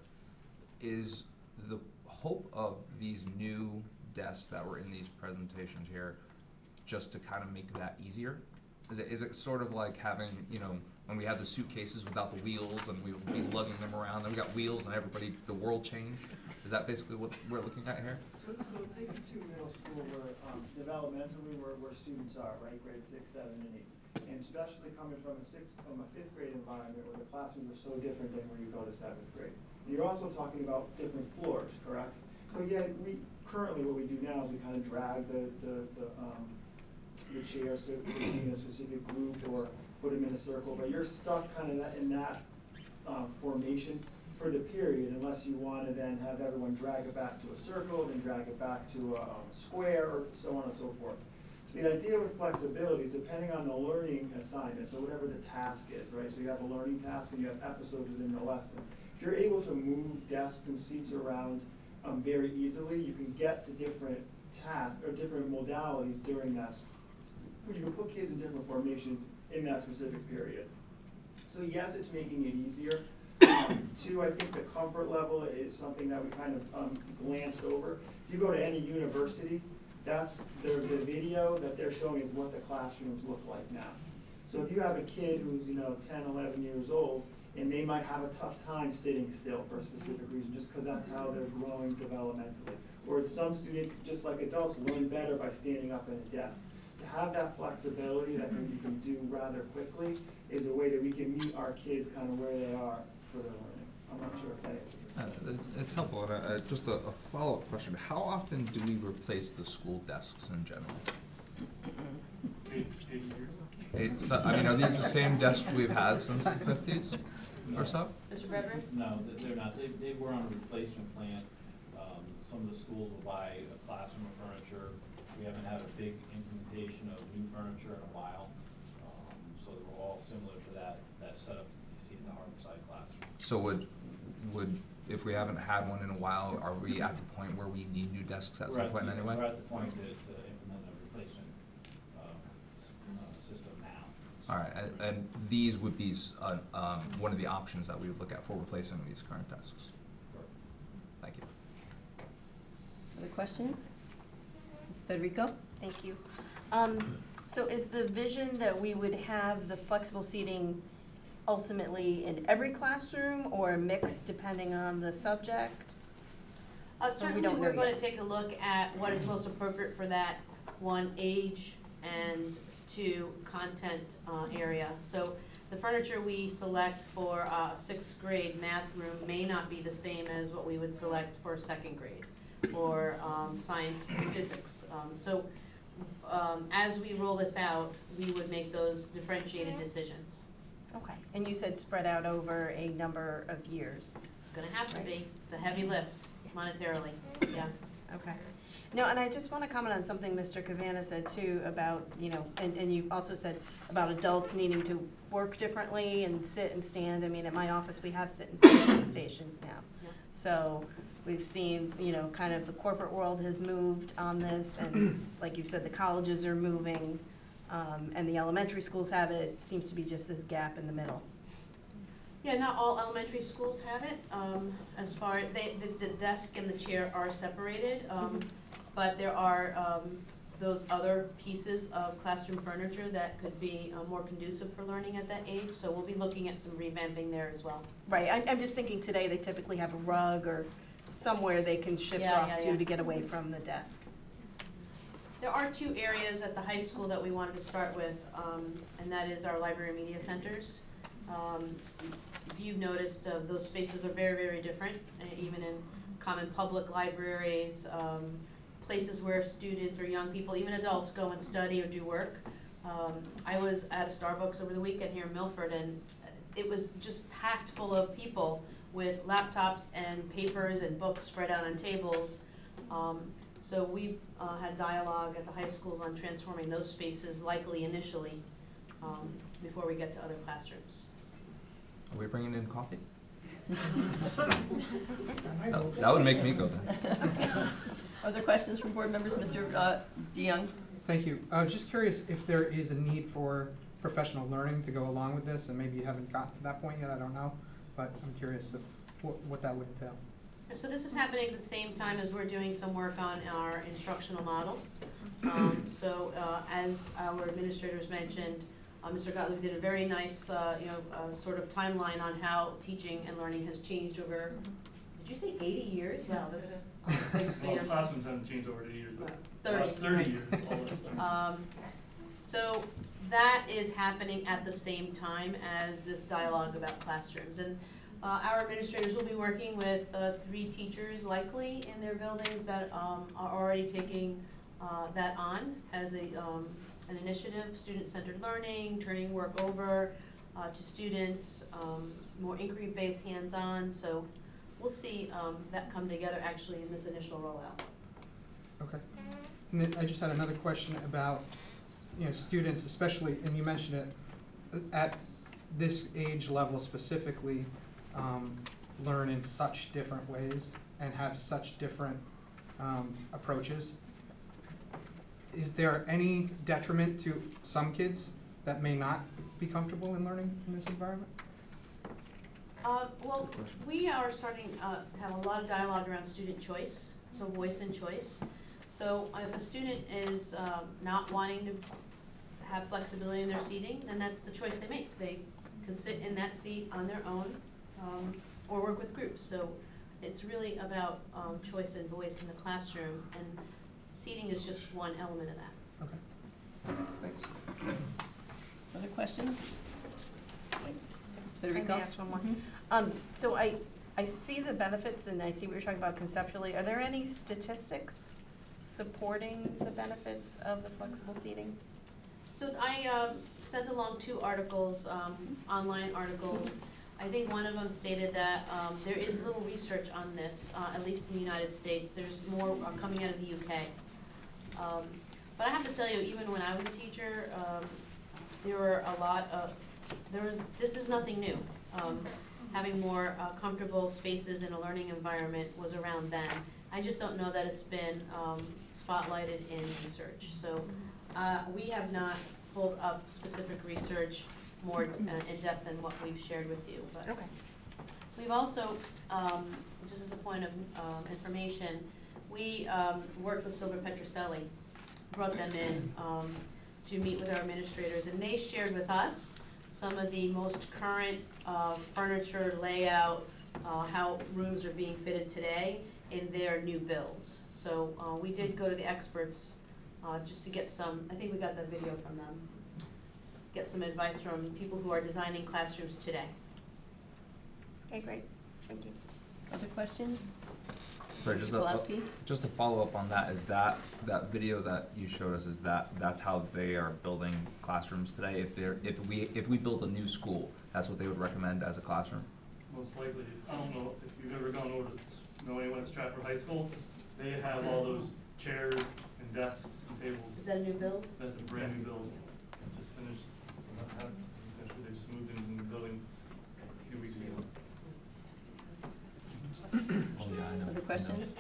E: Is the hope of these new desks that were in these presentations here just to kind of make that easier? Is it sort of like having, you know, when we had the suitcases without the wheels and we would be lugging them around, then we got wheels and everybody, the world changed? Is that basically what we're looking at here?
O: So take you to middle school where developmentally where students are, right, grades 6, 7, and 8. And especially coming from a 5th grade environment where the classrooms are so different than where you go to 7th grade. And you're also talking about different floors, correct? So yeah, currently what we do now is we kind of drag the chairs to be in a specific group or put them in a circle, but you're stuck kind of in that formation for the period unless you want to then have everyone drag it back to a circle, then drag it back to a square, or so on and so forth. The idea with flexibility, depending on the learning assignment, so whatever the task is, right? So you have a learning task and you have episodes within the lesson. If you're able to move desks and seats around very easily, you can get to different tasks or different modalities during that. You can put kids in different formations in that specific period. So yes, it's making it easier. 2, I think the comfort level is something that we kind of glanced over. If you go to any university, that's the video that they're showing is what the classrooms look like now. So if you have a kid who's 10, 11 years old, and they might have a tough time sitting still for a specific reason, just because that's how they're growing developmentally. Or some students, just like adults, learn better by standing up at a desk. To have that flexibility that you can do rather quickly is a way that we can meet our kids kind of where they are for their learning. I'm not sure if that
E: It's helpful. And, just a follow-up question. How often do we replace the school desks in general?
L: 8 years.
E: I mean, are these the same desks we've had since the 50s or so?
F: Mr. Bradbury?
P: No, they're not. They were on a replacement plan. Some of the schools will buy a classroom of furniture. We haven't had a big implementation of new furniture in a while. So they're all similar to that setup you see in the Harborside classroom.
E: So would if we haven't had one in a while, are we at the point where we need new desks at some point anyway?
P: We're at the point to implement a replacement system now.
E: All right, and these would be one of the options that we would look at for replacing these current desks. Thank you.
A: Other questions? Ms. Federico?
J: Thank you. So is the vision that we would have the flexible seating ultimately in every classroom or mixed depending on the subject?
F: Certainly we're going to take a look at what is most appropriate for that, 1, age, and 2, content area. So the furniture we select for a 6th grade math room may not be the same as what we would select for 2nd grade or science and physics. So as we roll this out, we would make those differentiated decisions.
J: Okay, and you said spread out over a number of years.
F: It's going to have to be. It's a heavy lift monetarily. Yeah.
J: Okay. No, and I just want to comment on something Mr. Cavana said too about, and you also said about adults needing to work differently and sit and stand. I mean, at my office we have sit and stand stations now.
F: Yeah.
J: So we've seen, kind of the corporate world has moved on this, and like you said, the colleges are moving, and the elementary schools have it. It seems to be just this gap in the middle.
F: Yeah, not all elementary schools have it. As far the desk and the chair are separated, but there are those other pieces of classroom furniture that could be more conducive for learning at that age. So we'll be looking at some revamping there as well.
A: Right, I'm just thinking today they typically have a rug or somewhere they can shift
F: Yeah,
A: off
F: yeah,
A: to
F: yeah.
A: to get away from the desk.
F: There are 2 areas at the high school that we wanted to start with, and that is our library media centers. If you've noticed, those spaces are very, very different, even in common public libraries, places where students or young people, even adults, go and study or do work. I was at a Starbucks over the weekend here in Milford, and it was just packed full of people with laptops and papers and books spread out on tables. So we've had dialogue at the high schools on transforming those spaces, likely initially, before we get to other classrooms.
E: Are we bringing in coffee? That would make me go there.
A: Other questions from board members? Mr. DeYoung?
I: Thank you. I was just curious if there is a need for professional learning to go along with this, and maybe you haven't gotten to that point yet, I don't know, but I'm curious of what that would entail.
F: So this is happening at the same time as we're doing some work on our instructional model. As our administrators mentioned, Mr. Gottlieb did a very nice, sort of timeline on how teaching and learning has changed over, did you say 80 years? Wow, that's a big
L: Well,
F: span.
L: classrooms haven't changed over the years, but
F: 30.
L: last 30 years. all
F: So that is happening at the same time as this dialogue about classrooms. And our administrators will be working with 3 teachers likely in their buildings that are already taking that on as an initiative, student-centered learning, turning work over to students, more inquiry-based hands-on. So we'll see that come together actually in this initial rollout.
I: Okay. And then I just had another question about, students especially, and you mentioned it, at this age level specifically, learn in such different ways and have such different approaches. Is there any detriment to some kids that may not be comfortable in learning in this environment?
F: Well, we are starting to have a lot of dialogue around student choice, so voice and choice. So if a student is not wanting to have flexibility in their seating, then that's the choice they make. They can sit in that seat on their own or work with groups. So it's really about choice and voice in the classroom, and seating is just one element of that.
I: Okay. Thanks.
A: Other questions? Ms. Federico?
Q: Can I ask one more? So I see the benefits and I see what you're talking about conceptually. Are there any statistics supporting the benefits of the flexible seating?
F: So I sent along 2 articles, online articles. I think one of them stated that there is little research on this, at least in the United States. There's more coming out of the UK. But I have to tell you, even when I was a teacher, there were a lot of, this is nothing new. Having more comfortable spaces in a learning environment was around then. I just don't know that it's been spotlighted in research. So we have not pulled up specific research more in depth than what we've shared with you. But
Q: Okay.
F: we've also, just as a point of information, we worked with Silver Petroselli, brought them in to meet with our administrators, and they shared with us some of the most current furniture layout, how rooms are being fitted today in their new builds. So we did go to the experts just to get some, I think we got the video from them, get some advice from people who are designing classrooms today.
Q: Okay, great. Thank you.
A: Other questions?
E: Sorry,
A: Mr. Pulaski?
E: just to follow up on that, is that video that you showed us, that's how they are building classrooms today? If we build a new school, that's what they would recommend as a classroom?
L: Most likely. I don't know if you've ever gone over to know anyone at Stratford High School. They have all those chairs and desks and tables.
F: Is that a new build?
L: That's a brand new building. Just finished. Actually, they just moved into the new building a few weeks ago.
A: Other questions?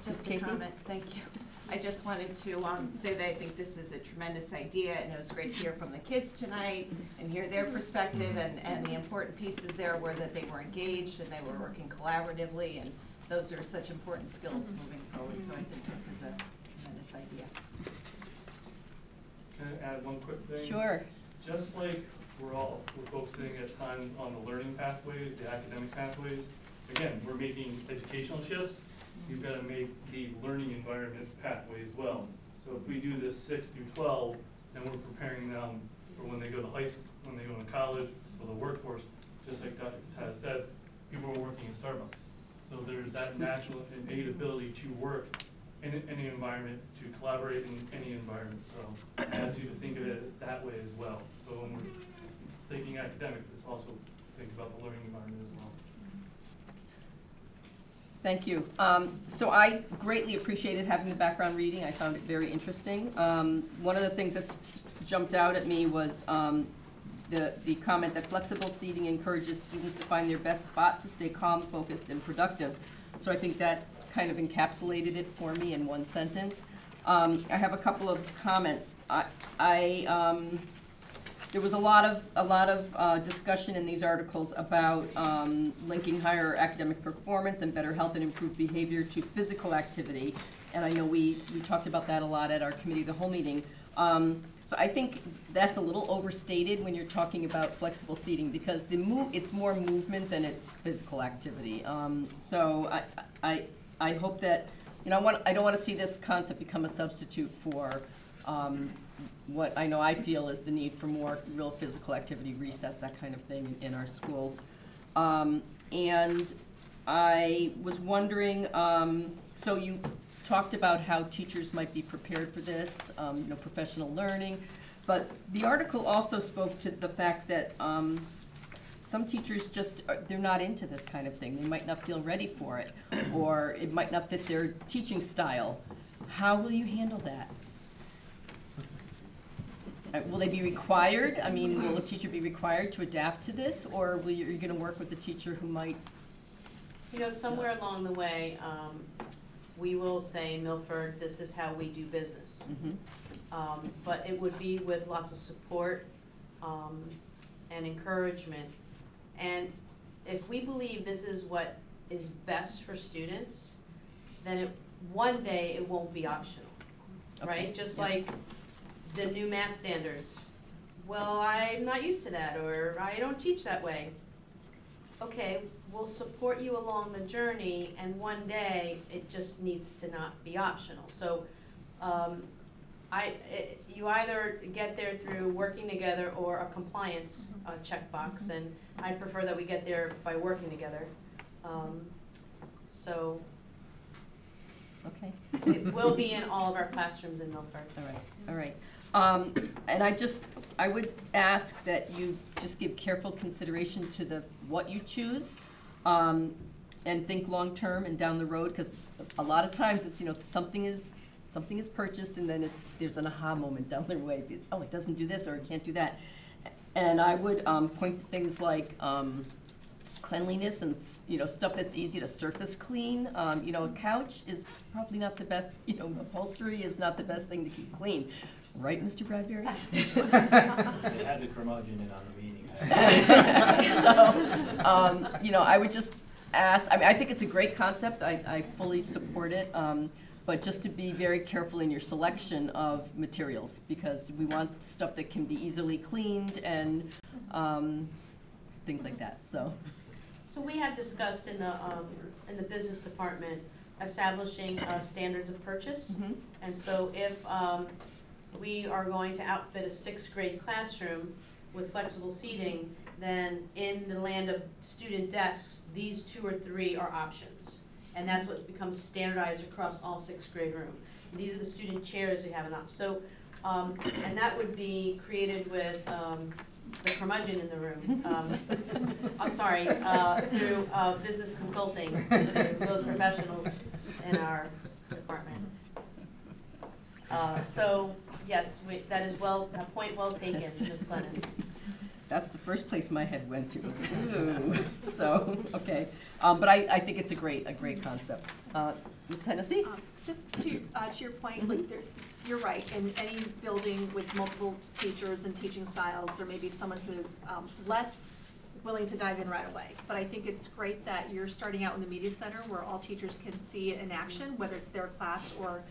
J: Just a
A: Casey?
J: comment, thank you. I just wanted to say that I think this is a tremendous idea, and it was great to hear from the kids tonight and hear their perspective, and the important pieces there were that they were engaged and they were working collaboratively, and those are such important skills moving forward, so I think this is a tremendous
Q: this idea.
L: Can I add one quick thing?
A: Sure.
L: Just like we're focusing at times on the learning pathways, the academic pathways, again, we're making educational shifts. You've got to make the learning environment pathway as well. So if we do this 6 through 12, then we're preparing them for when they go to high school, when they go to college, or the workforce. Just like Dr. Katata said, people are working in Starbucks. So there's that natural innate ability to work in any environment, to collaborate in any environment. So I ask you to think of it that way as well. So when we're thinking academics, let's also think about the learning environment as well.
A: Thank you. So I greatly appreciated having the background reading. I found it very interesting. One of the things that's jumped out at me was the comment that flexible seating encourages students to find their best spot to stay calm, focused, and productive. So I think that kind of encapsulated it for me in one sentence. I have a couple of comments. There was a lot of discussion in these articles about linking higher academic performance and better health and improved behavior to physical activity. And I know we talked about that a lot at our committee of the whole meeting. So I think that's a little overstated when you're talking about flexible seating, because it's more movement than it's physical activity. So I hope that, you know, I don't want to see this concept become a substitute for what I know I feel is the need for more real physical activity, recess, that kind of thing in our schools. And I was wondering, so you talked about how teachers might be prepared for this, you know, professional learning, but the article also spoke to the fact that some teachers just, they're not into this kind of thing. They might not feel ready for it, or it might not fit their teaching style. How will you handle that? Will they be required? I mean, will a teacher be required to adapt to this, or are you going to work with a teacher who might?
F: You know, somewhere along the way, we will say, Milford, this is how we do business.
A: Mm-hmm.
F: But it would be with lots of support and encouragement. And if we believe this is what is best for students, then one day it won't be optional, right? Just like the new math standards. Well, I'm not used to that, or I don't teach that way. Okay, we'll support you along the journey, and one day it just needs to not be optional. So you either get there through working together or a compliance checkbox, and I prefer that we get there by working together. So
A: okay.
F: It will be in all of our classrooms in Milford.
A: All right. And I would ask that you just give careful consideration to what you choose, and think long-term and down the road, because a lot of times it's, you know, something is purchased and then there's an aha moment down the way. Oh, it doesn't do this, or it can't do that. And I would point to things like cleanliness and, you know, stuff that's easy to surface clean. You know, a couch is probably not the best, you know, upholstery is not the best thing to keep clean. Right, Mr. Bradbury?
P: They had the curmudgeon in on the meeting.
A: So, you know, I would just ask, I mean, I think it's a great concept. I fully support it. But just to be very careful in your selection of materials, because we want stuff that can be easily cleaned and things like that. So
F: we have discussed in the business department establishing standards of purchase.
A: Mm-hmm.
F: And so if we are going to outfit a 6th grade classroom with flexible seating, then in the land of student desks, these 2 or 3 are options. And that's what becomes standardized across all 6th grade room. These are the student chairs we have in up. So, and that would be created with the curmudgeon in the room. I'm sorry, through business consulting, those professionals in our department. So, yes, that is a point well taken, Ms. Glennon.
A: That's the first place my head went to. Was, ooh. So, okay. But I think it's a great concept. Ms. Hennessy?
R: Just to your point, like you're right. In any building with multiple teachers and teaching styles, there may be someone who is less willing to dive in right away. But I think it's great that you're starting out in the media center where all teachers can see it in action, whether it's their class or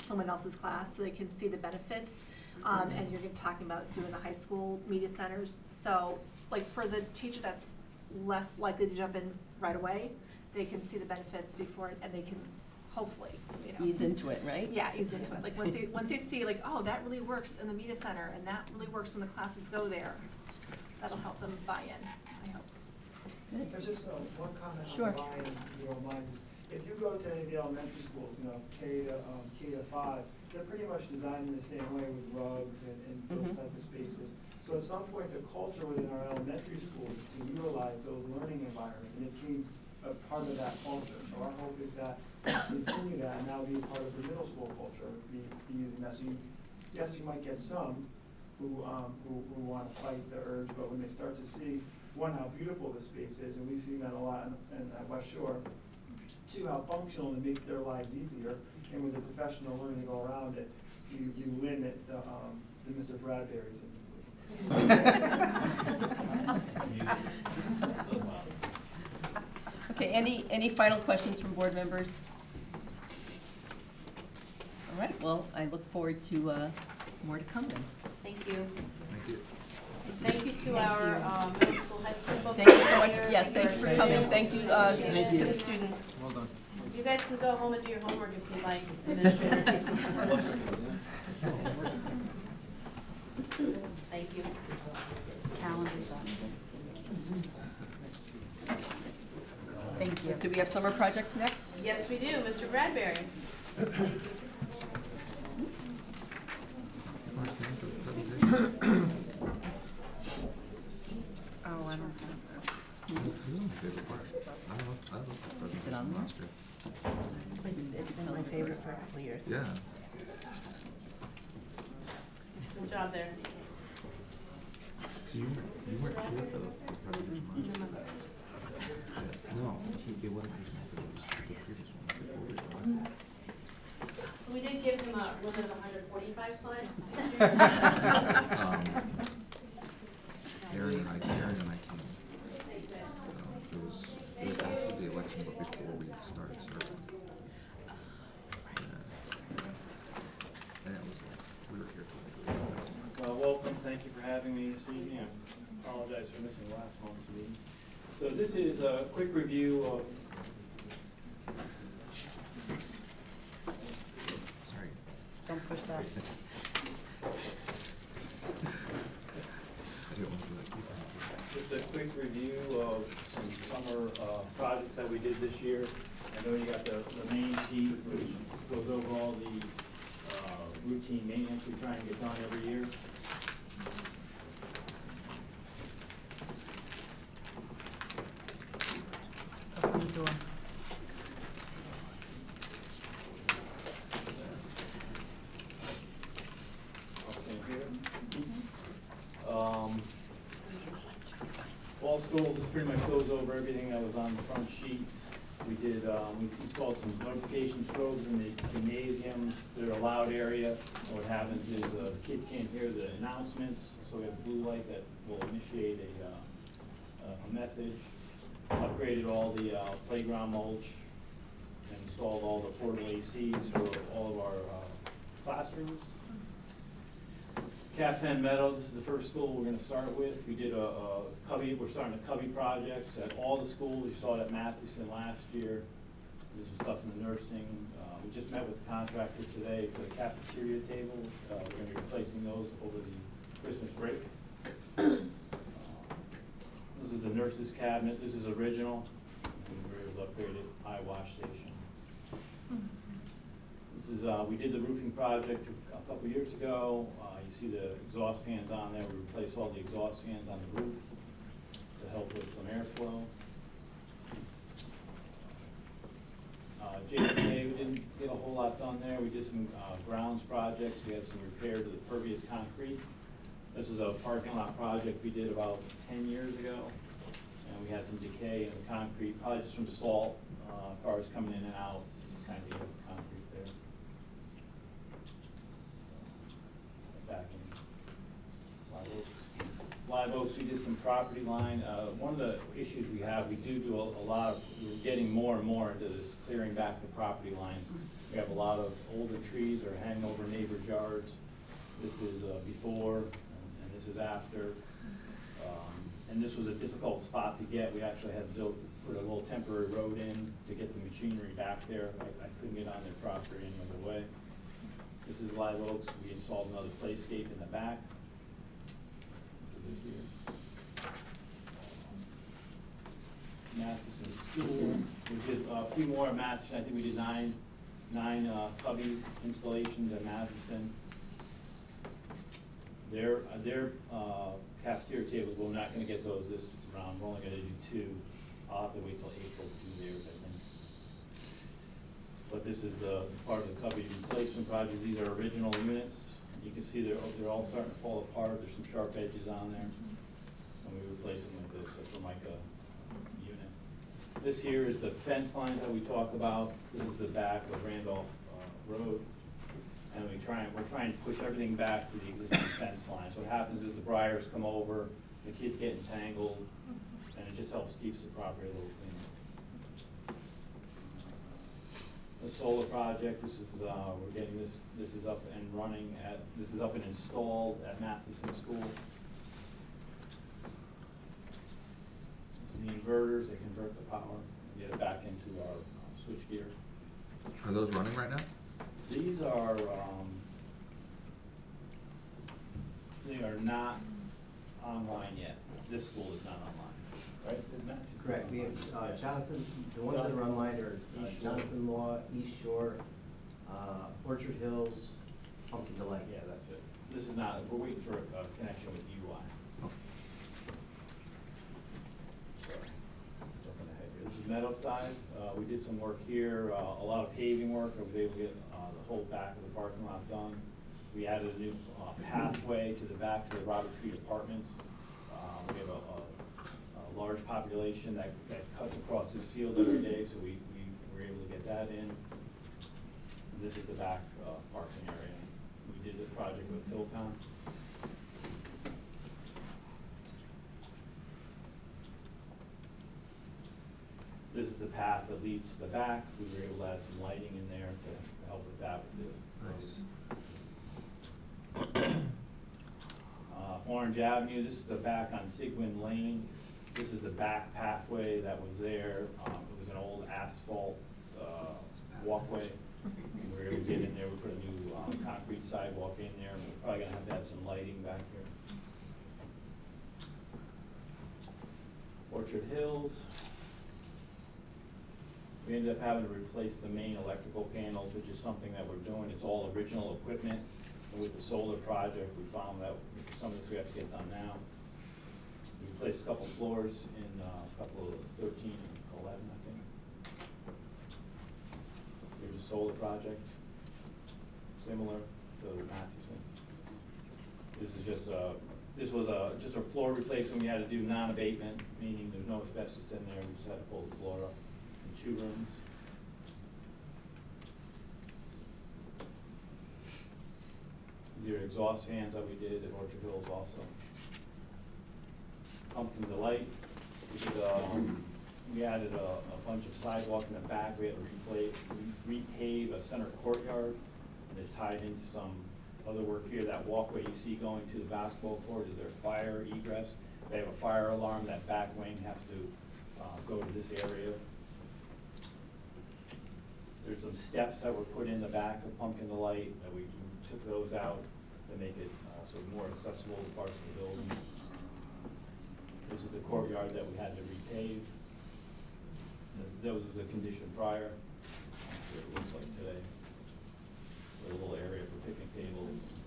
R: someone else's class, so they can see the benefits. And you're talking about doing the high school media centers. So, like, for the teacher that's less likely to jump in right away, they can see the benefits before, and they can hopefully,
A: Ease into it, right?
R: Yeah, ease into it. Like, once they see, like, oh, that really works in the media center, and that really works when the classes go there, that'll help them buy in, I hope.
O: There's just one comment
A: Sure.
O: on mine, if you don't mind. If you go to any of the elementary schools, K to 5, they're pretty much designed in the same way with rugs and those type of spaces. So at some point, the culture within our elementary schools is to utilize those learning environments, and it became a part of that culture. So our hope is that continue that, and that'll be part of the middle school culture, be using that. So yes, you might get some who want to fight the urge, but when they start to see, one, how beautiful the space is, and we've seen that a lot at West Shore, two, how functional it makes their lives easier, and with the professional learning to go around it, you limit the Mr. Bradbury's in
A: Okay, any final questions from board members? All right, well, I look forward to more to come then.
F: Thank you.
E: Thank you.
F: Thank you to our middle school, high school folks.
A: Thank you so much.
F: here.
A: Yes, thank you for coming. Thank you to the students.
E: Well done.
F: You guys can go home and do your homework if you like. Administrator. Thank you.
A: Thank you. Do we have summer projects next?
F: Yes, we do. Mr. Bradbury.
Q: Oh, I don't have
A: Is it on there?
Q: It's been my favorite for a couple of years.
E: Yeah.
F: Good job there.
E: So you weren't here for the presentation, Mark? No, it wasn't his method, it was the previous one before we went.
F: So we did give him a limit of 145 slides.
E: Aaron and I came. It was after the election, but before we started serving. And it was like, we were here till
S: Welcome, thank you for having me this evening. I apologize for missing last month's meeting. So this is a quick review of
E: Sorry.
Q: Don't push that.
E: I didn't want to do that.
S: just a quick review of some summer projects that we did this year. I know you got the main sheet, which goes over all the routine maintenance we try and get done every year.
Q: Open the door.
S: All schools, this pretty much goes over everything that was on the front sheet. We did, we installed some notification strobes in the gymnasiums, they're a loud area. What happens is kids can't hear the announcements, so we have a blue light that will initiate a message. Upgraded all the playground mulch, and installed all the portable ACs for all of our classrooms. Cap 10 Meadows is the first school we're going to start with. We did we're starting a cubby projects at all the schools. You saw that Matheson last year. There's some stuff in the nursing. We just met with the contractor today for the cafeteria tables. We're going to be replacing those over the Christmas break. This is the nurse's cabinet. This is original. And we're able to upgrade it, eye wash station. This is, we did the roofing project a couple years ago. You see the exhaust fans on there. We replaced all the exhaust fans on the roof to help with some airflow. JPA, we didn't get a whole lot done there. We did some grounds projects. We had some repair to the pervious concrete. This is a parking lot project we did about 10 years ago. And we had some decay in the concrete, probably just from salt, cars coming in and out, kind of the concrete there. Backing. Live Oaks, we did some property line. One of the issues we have, we do a lot of, we're getting more and more into this clearing back the property lines. We have a lot of older trees that are hanging over neighbors' yards. This is before, and this is after. And this was a difficult spot to get. We actually had to put a little temporary road in to get the machinery back there. I couldn't get on their property any other way. This is Live Oaks. We installed another playscape in the back. This is it here. Matheson School. We did a few more at Matheson. I think we did nine cubby installations at Matheson. Their cafeteria tables, we're not gonna get those this round. We're only gonna do 2. I'll have to wait till April to do theirs, I think. But this is the part of the cubby replacement project. These are original units. You can see they're all starting to fall apart. There's some sharp edges on there. And we replace them like this, so from like a unit. This here is the fence lines that we talked about. This is the back of Randolph Road. And we're trying to push everything back to the existing fence line. So what happens is the briars come over, the kids get entangled, and it just helps keeps the property a little cleaner. The solar project, this is, we're getting this is up and running this is up and installed at Matheson School. This is the inverters, they convert the power, and get it back into our switchgear.
E: Are those running right now?
S: These are, they are not online yet. This school is not online, right?
T: Correct. We have Jonathan, the ones that are online are Jonathan Law, East Shore, Orchard Hills, Pumpkin Delight.
S: Yeah, that's it. This is not, we're waiting for a connection with UI. Sorry, jumping ahead here. This is Meadowside. We did some work here, a lot of paving work. I was able to get the whole back of the parking lot done. We added a new pathway to the back to the Robert Street Apartments. We have a large population that cuts across this field every day, so we were able to get that in. This is the back parking area. We did this project with Tilcon. This is the path that leads to the back. We were able to add some lighting in there to help with that. Nice. Orange Avenue, this is the back on Sigwin Lane. This is the back pathway that was there. It was an old asphalt walkway. We were able to get in there. We put a new concrete sidewalk in there. We're probably gonna have to add some lighting back here. Orchard Hills. We ended up having to replace the main electrical panels, which is something that we're doing. It's all original equipment. And with the solar project, we found that some of this we have to get done now. We replaced a couple floors in a couple of 13 and 11, I think. Here's a solar project, similar to Matheson. This is just just a floor replacement. We had to do non-abatement, meaning there's no asbestos in there. We just had to pull the floor up. 2 rooms. These are exhaust fans that we did at Orchard Hills also. Pumpkin Delight. We added a bunch of sidewalk in the back. We had to repave a center courtyard, and it tied into some other work here. That walkway you see going to the basketball court is their fire egress. They have a fire alarm. That back wing has to go to this area. There's some steps that were put in the back of Pumpkin Delight that we took those out to make it so more accessible to parts of the building. This is the courtyard that we had to repave. That was the condition prior. That's what it looks like today. A little area for picnic tables.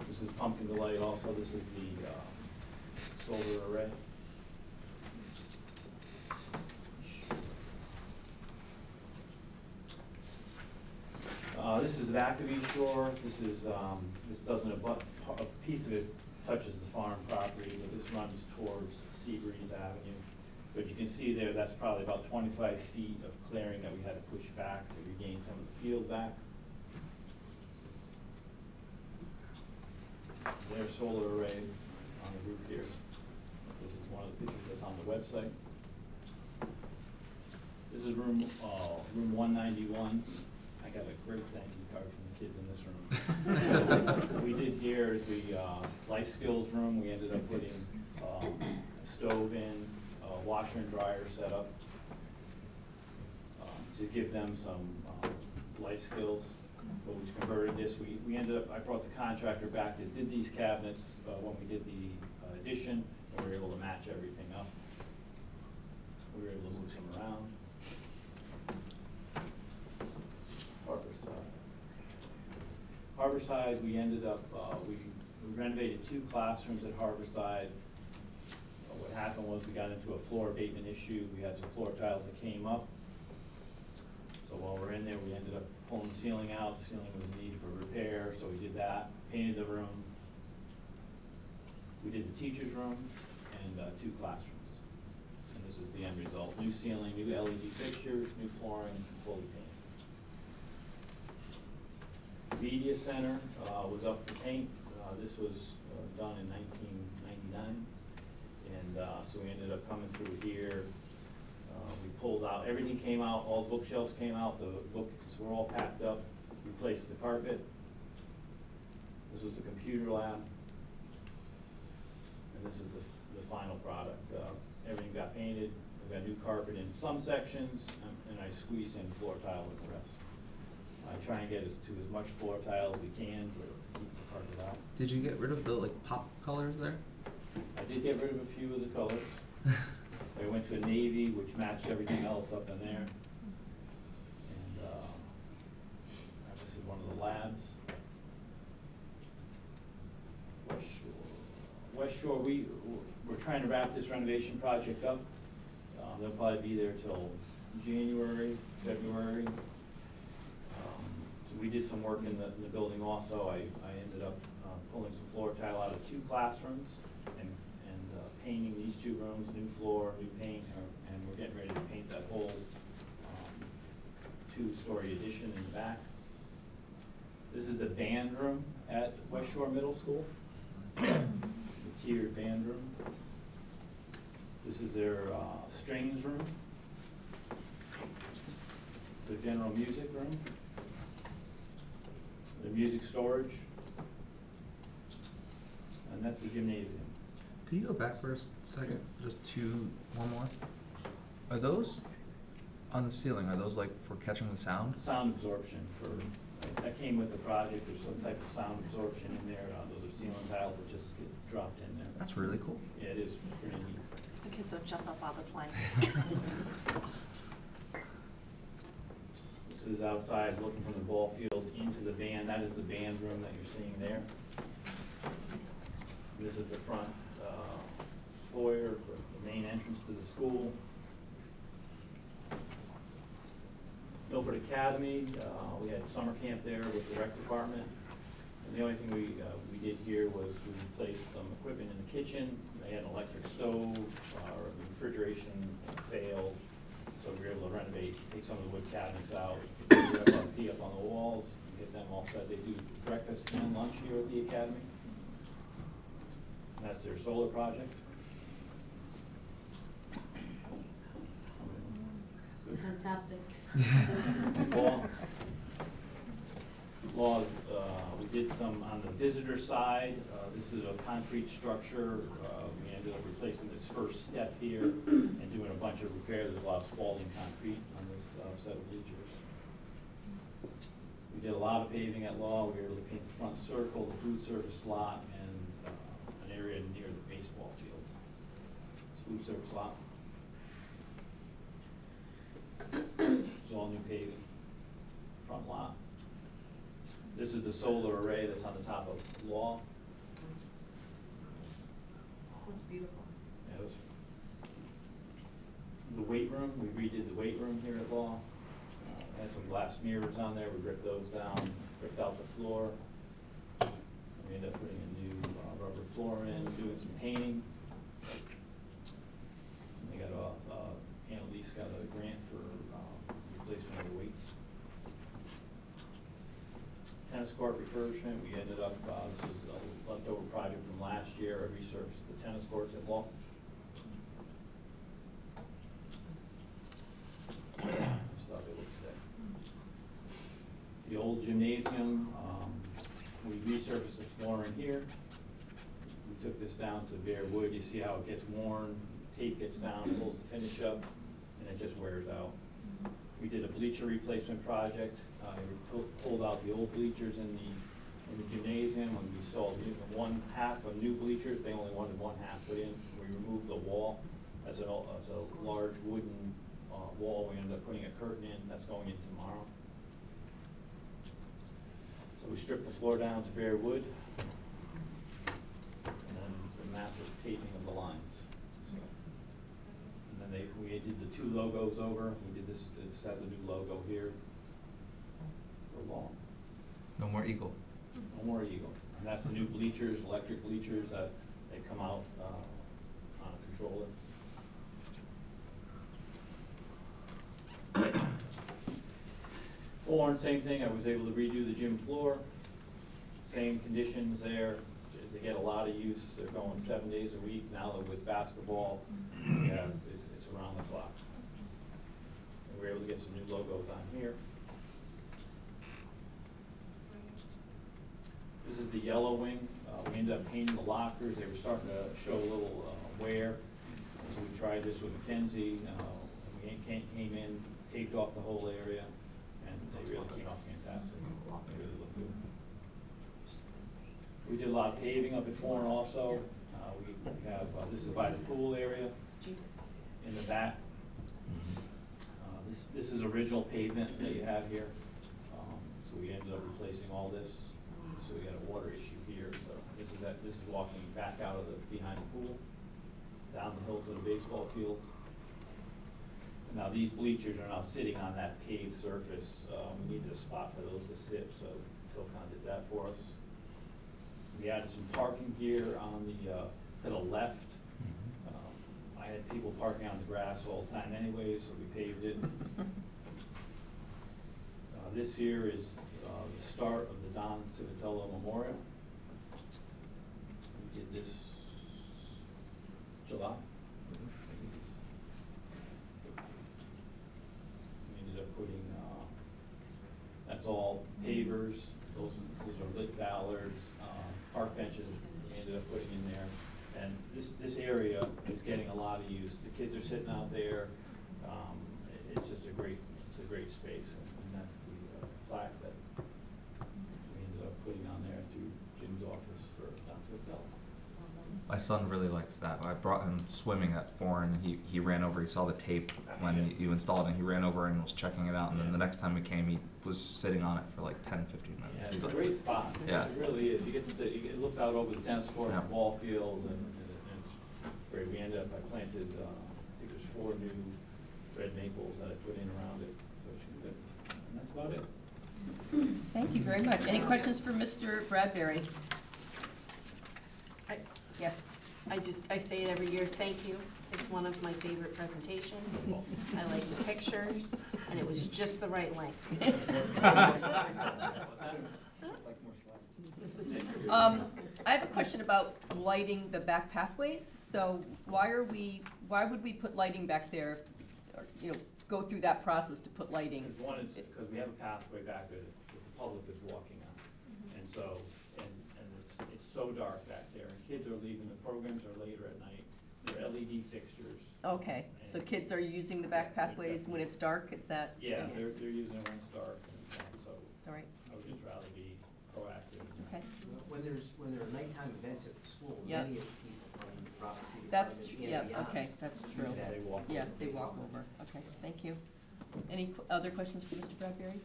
S: This is Pumpkin Delight also. This is the solar array. This is the back of East Shore. This is this doesn't abut, a piece of it touches the farm property, but this runs towards Seabreeze Avenue. But you can see there, that's probably about 25 feet of clearing that we had to push back to regain some of the field back.
P: their solar array on the roof here. This is one of the pictures that's on the website. This is room 191. I got a great thank you card from the kids in this room. What we did here is life skills room, we ended up putting a stove in, a washer and dryer set up to give them some life skills. But we converted this, we ended up, I brought the contractor back that did these cabinets when we did the addition, and we were able to match everything up. We were able to move some around. Harborside, we ended up, we renovated 2 classrooms at Harborside. What happened was we got into a floor abatement issue. We had some floor tiles that came up. So while we're in there, we ended up pulling the ceiling out. The ceiling was in need for repair, so we did that, painted the room. We did the teacher's room and 2 classrooms. And this is the end result. New ceiling, new LED fixtures, new flooring, fully painted. Media Center was up for paint. This was done in 1999. And so we ended up coming through here. We pulled out, everything came out, all the bookshelves came out, the books were all packed up, replaced the carpet. This was the computer lab. And this is the final product. Everything got painted. We got new carpet in some sections, and I squeezed in floor tile with the rest. I try and get to as much floor tile as we can to keep the carpet out.
E: Did you get rid of the pop colors there?
P: I did get rid of a few of the colors. I went to a navy, which matched everything else up in there. And this is one of the labs. West Shore, we're trying to wrap this renovation project up. They'll probably be there till January, February. So we did some work in the building also. I ended up pulling some floor tile out of 2 classrooms and painting these 2 rooms, new floor, new paint, and we're getting ready to paint that whole 2-story addition in the back. This is the band room at West Shore Middle School, the tiered band room. This is their strings room, the general music room, the music storage, and that's the gymnasium.
E: Could you go back for a second? Just one more. Are those on the ceiling? Are those for catching the sound?
P: Sound absorption that came with the project. There's some type of sound absorption in there. Those are ceiling tiles that just get dropped in there.
E: That's really cool.
P: Yeah, it is pretty neat.
R: So kids don't jump up out of the plane.
P: This is outside looking from the ball field into the band. That is the band room that you're seeing there. This is the front foyer, the main entrance to the school. Milford Academy, we had summer camp there with the rec department. And the only thing we did here was we replaced some equipment in the kitchen. They had an electric stove, or the refrigeration failed. So we were able to renovate, take some of the wood cabinets out, put the UFLP up on the walls, and get them all set. They do breakfast and lunch here at the academy. And that's their solar project.
F: Fantastic.
P: Law, we did some on the visitor side. This is a concrete structure. We ended up replacing this first step here and doing a bunch of repairs. There's a lot of Spalding concrete on this set of bleachers. We did a lot of paving at Law. We were able to paint the front circle, the food service lot, and an area near the baseball field. It's food service lot. It's all new paving, front lot. This is the solar array that's on the top of Law.
R: That's beautiful.
P: Yeah, it was the weight room. We redid the weight room here at Law. Had some glass mirrors on there. We ripped those down, ripped out the floor. We ended up putting a new rubber floor in, doing some painting. And they got Annalise got a grant for replacement of the weights. Tennis court refurbishment. We ended up, this was a leftover project
S: see how it gets worn, tape gets down, pulls the finish up, and it just wears out. We did a bleacher replacement project. We pulled out the old bleachers in the gymnasium, and we saw one half of new bleachers. They only wanted one half put in. We removed the wall as a large wooden wall. We ended up putting a curtain in. That's going in tomorrow. So we stripped the floor down to bare wood, and then the massive taping of the lines. And then we did the two logos over. We did this has a new logo here. For long.
E: No more eagle.
S: No more eagle. And that's the new bleachers, electric bleachers that they come out on a controller. Floor and same thing. I was able to redo the gym floor. Same conditions there. They get a lot of use. They're going 7 days a week now with basketball. Yeah, it's around the clock. And we were able to get some new logos on here. This is the yellow wing. We ended up painting the lockers. They were starting to show a little wear. So we tried this with Mackenzie. We came in, taped off the whole area, and they really came out fantastic. They really look good. We did a lot of paving up at Foreign also. We have, this is by the pool area in the back. This is original pavement that you have here. So we ended up replacing all this. So we had a water issue here. So this is walking back out of behind the pool, down the hill to the baseball fields. And now these bleachers are now sitting on that paved surface. We needed a spot for those to sit, so Tilcon did that for us. We added some parking here on to the left. I had people parking on the grass all the time anyway, so we paved it. This here is the start of the Don Civitello Memorial. We did this July. We ended up putting, that's all pavers. These are lit ballards, park benches we ended up putting in there. And this area is getting a lot of use. The kids are sitting out there. It's just a great space. And that's the plaque that we ended up putting on there through Jim's office for Don Civitello.
E: My son really likes that. I brought him swimming at Foreign. He ran over. He saw the tape when you installed it, and he ran over and was checking it out. And then the next time we came, he was sitting on it for like 10, 15 minutes.
S: Yeah, it's a great spot.
E: Yeah.
S: It really is. You get to it looks out over the tennis court and ball fields, and it's great. We ended up, I planted, I think there's 4 new red maples that I put in around it. So it should be good. And that's about it.
A: Thank you very much. Any questions for Mr. Bradbury? Yes.
Q: I say it every year, thank you. It's one of my favorite presentations. I like the pictures, and it was just the right length.
A: I have a question about lighting the back pathways. So why would we put lighting back there, or, go through that process to put lighting?
S: One is because we have a pathway back there that the public is walking on. And so, and it's so dark back there, and kids are leaving, the programs are later at night. They're LED fixtures.
A: Okay, so kids are using the back pathways when it's dark, is that?
S: Yeah, they're using it when it's dark, and so
A: All right.
S: I would just rather be proactive.
A: Okay.
T: When there are nighttime events at the school,
A: Yep.
T: many of the people from the property
A: That's,
T: departments and
A: yeah,
T: beyond
A: okay, that's
T: do
A: true.
T: that.
A: Yeah, they walk over. Okay, thank you. Any other questions for Mr. Bradbury?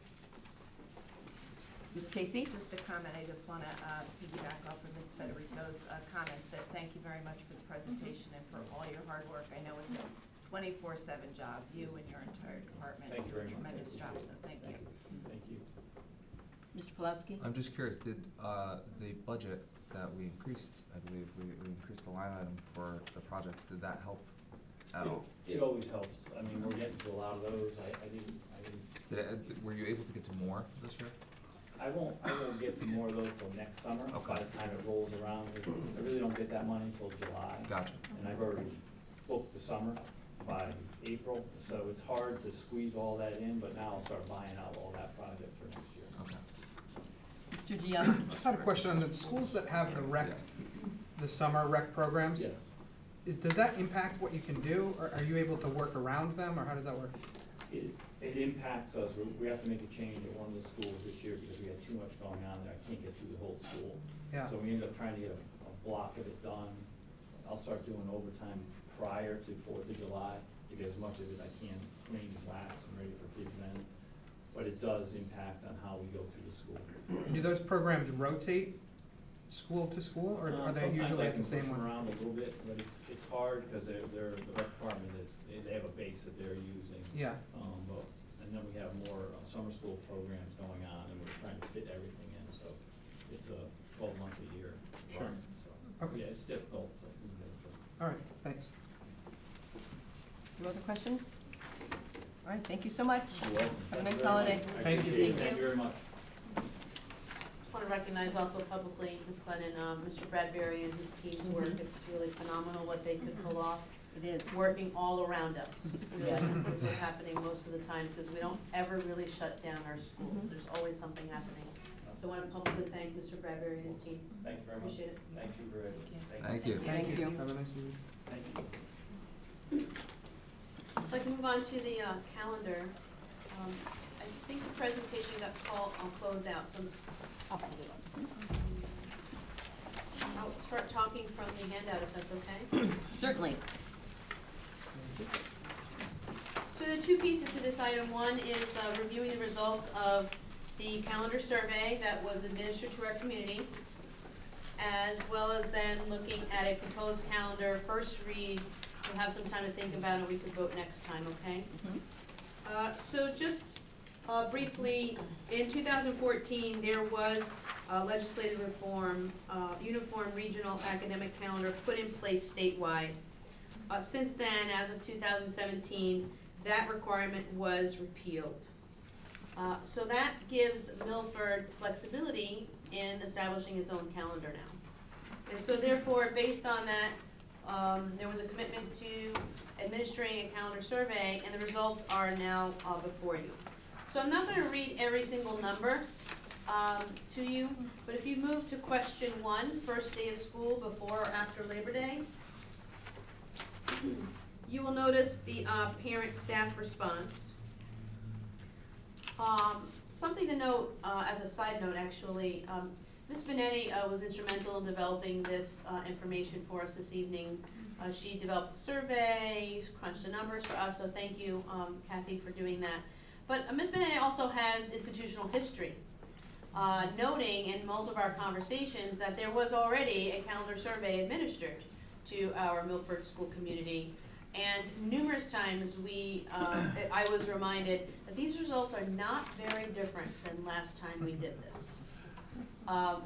A: Ms. Casey?
J: Just a comment, I just want to piggyback off of Ms. Federico's comments that thank you very much for the presentation and for all your hard work. I know it's a 24/7 job, you and your entire department
S: Thank you
J: do a
S: very much.
J: tremendous job, so thank you.
S: Thank you.
A: Mr. Pulowski?
E: I'm just curious, did the budget that we increased, I believe we increased the line item for the projects, did that help at all?
S: It always helps. I mean, we're getting to a lot of those. I didn't.
E: Were you able to get to more this year?
S: I won't get to more of those till next summer.
E: Okay.
S: By the time it rolls around, I really don't get that money until July.
E: Gotcha.
S: And I've already booked the summer by April, so it's hard to squeeze all that in, but now I'll start buying out all that project for next year.
A: Mr. Dion?
I: Just had a question on the schools that have the summer rec programs.
S: Yes.
I: does that impact what you can do, or are you able to work around them, or how does that work?
S: It impacts us. We have to make a change at one of the schools this year because we had too much going on there. I can't get through the whole school.
I: Yeah.
S: So we ended up trying to get a block of it done. I'll start doing overtime prior to 4th of July to get as much of it I can clean and wax and ready for kids then. But it does impact on how we go through the school.
I: Do those programs rotate school to school, or are they usually at the same one?
S: Sometimes I can push them around a little bit, but it's hard because the rec department they have a base that they're using.
I: Yeah.
S: And then we have more summer school programs going on, and we're trying to fit everything in, so it's a 12-month a year
I: Sure.
S: run, so.
I: Okay.
S: Yeah, it's difficult, but we get it done.
I: All right, thanks.
A: No other questions? All right, thank you so much.
S: You're welcome.
A: Have a
S: Thank
A: nice
S: you very
A: holiday.
S: much. I
I: Thank you.
S: appreciate it. Thank you very much.
F: Just want to recognize also publicly Ms. Glennon, Mr. Bradbury and his team's work. It's really phenomenal what they could pull off.
A: It is.
F: Working all around us.
A: Yes.
F: That's what's happening most of the time, because we don't ever really shut down our schools. There's always something happening. So I want to publicly thank Mr. Bradbury and his team.
S: Thank you very much.
F: Appreciate it.
S: Thank you very much.
E: Thank you.
A: Thank you.
I: Have a nice evening.
S: Thank you.
F: So I can move on to the calendar. I think the presentation got closed out, so I'll start talking from the handout if that's okay.
A: Certainly.
F: So the two pieces to this item. One is reviewing the results of the calendar survey that was administered to our community, as well as then looking at a proposed calendar, first read. We'll have some time to think about it, we can vote next time, okay? So just briefly, in 2014, there was legislative reform, uniform regional academic calendar put in place statewide. Since then, as of 2017, that requirement was repealed. So that gives Milford flexibility in establishing its own calendar now. And so therefore, based on that, there was a commitment to administering a calendar survey, and the results are now before you. So I'm not going to read every single number to you, but if you move to question 1, first day of school before or after Labor Day, you will notice the parent-staff response. Something to note, as a side note actually, Ms. Benetti was instrumental in developing this information for us this evening. She developed a survey, crunched the numbers for us, so thank you, Kathy, for doing that. But Ms. Benetti also has institutional history, noting in multiple of our conversations that there was already a calendar survey administered to our Milford school community. And numerous times I was reminded that these results are not very different than last time we did this.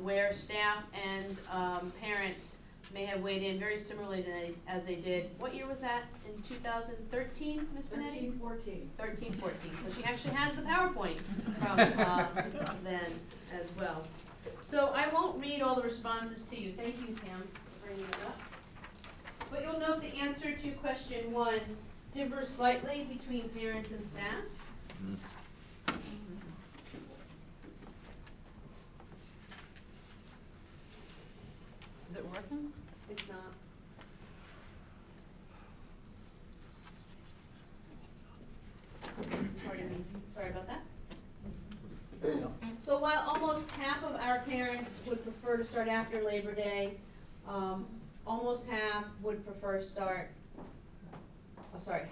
F: Where staff and parents may have weighed in very similarly as they did. What year was that? In 2013, Ms. Benetti?
N: 13-14.
F: 13-14. So she actually has the PowerPoint from then as well. So I won't read all the responses to you. Thank you, Pam, for bringing it up. But you'll note the answer to question 1 differs slightly between parents and staff.
A: Is it working?
F: It's not. Sorry about that. So while almost half of our parents would prefer to start after Labor Day, almost half would prefer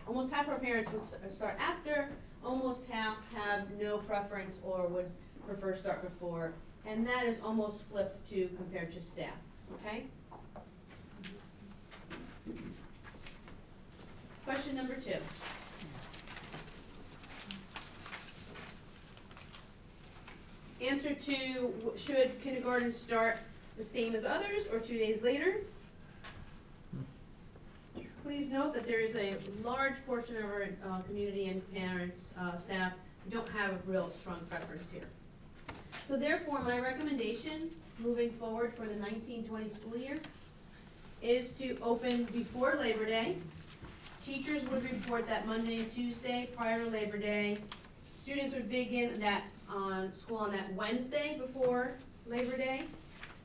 F: almost half of our parents would start after, almost half have no preference or would prefer start before, and that is almost flipped to compared to staff, okay? Question number 2. Answer to, should kindergarten start the same as others or 2 days later? Please note that there is a large portion of our community and parents, staff, who don't have a real strong preference here. So therefore, my recommendation moving forward for the 19-20 school year is to open before Labor Day. Teachers would report that Monday and Tuesday prior to Labor Day. Students would begin school on that Wednesday before Labor Day.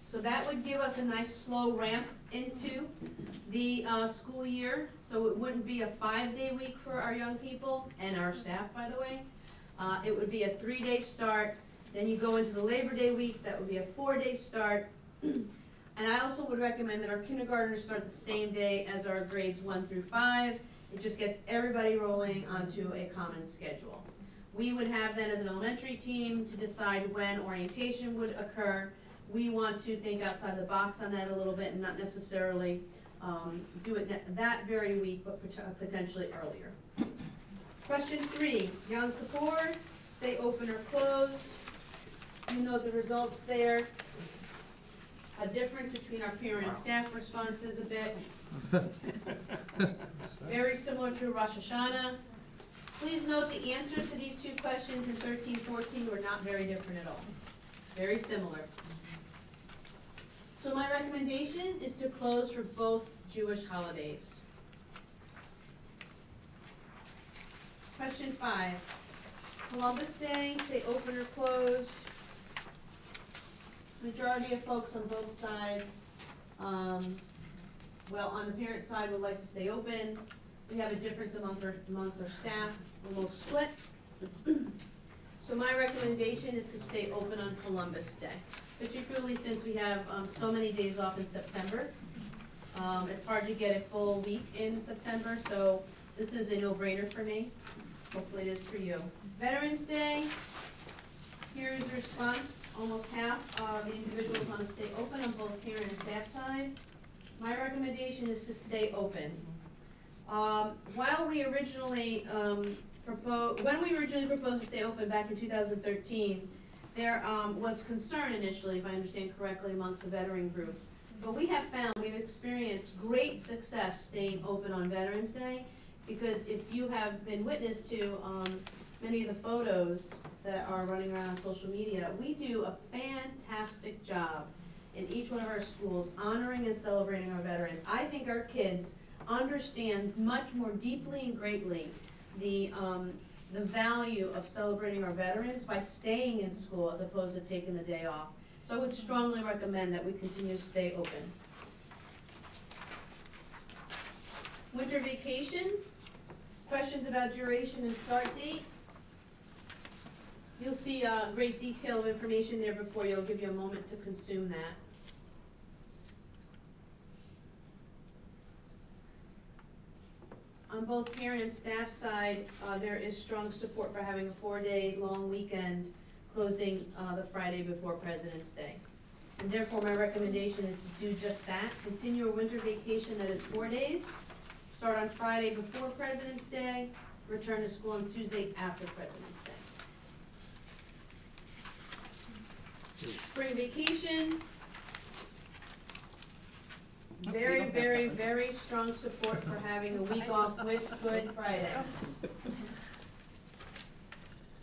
F: So that would give us a nice slow ramp into the school year, so it wouldn't be a 5-day week for our young people and our staff, by the way. It would be a 3-day start, then you go into the Labor Day week, that would be a 4-day start. And I also would recommend that our kindergartners start the same day as our grades 1 through 5. It just gets everybody rolling onto a common schedule. We would have then as an elementary team to decide when orientation would occur. We want to think outside the box on that a little bit and not necessarily do it that very week, but potentially earlier. Question 3, Yom Kippur, stay open or closed. You know the results there. A difference between our parent and staff responses a bit. Very similar to Rosh Hashanah. Please note the answers to these 2 questions in 13-14 were not very different at all. Very similar. So my recommendation is to close for both Jewish holidays. Question 5. Columbus Day, stay open or closed. Majority of folks on both sides, well, on the parent side would like to stay open. We have a difference amongst our staff, a little split. So my recommendation is to stay open on Columbus Day, particularly since we have so many days off in September. It's hard to get a full week in September, so this is a no-brainer for me. Hopefully it is for you. Veterans Day, here is the response. Almost half of the individuals want to stay open on both parent and staff side. My recommendation is to stay open. While we originally when we originally proposed to stay open back in 2013, there was concern initially, if I understand correctly, amongst the veteran group. But we have found, we've experienced great success staying open on Veterans Day, because if you have been witness to many of the photos that are running around on social media, we do a fantastic job in each one of our schools honoring and celebrating our veterans. I think our kids understand much more deeply and greatly the value of celebrating our veterans by staying in school as opposed to taking the day off. So I would strongly recommend that we continue to stay open. Winter vacation, questions about duration and start date. You'll see a great detail of information there before you. I'll give you a moment to consume that. On both parent and staff side, there is strong support for having a 4-day long weekend closing the Friday before President's Day. And therefore, my recommendation is to do just that. Continue a winter vacation that is 4 days. Start on Friday before President's Day. Return to school on Tuesday after President's Day. Spring vacation. Very, very, very strong support for having a week off with Good Friday.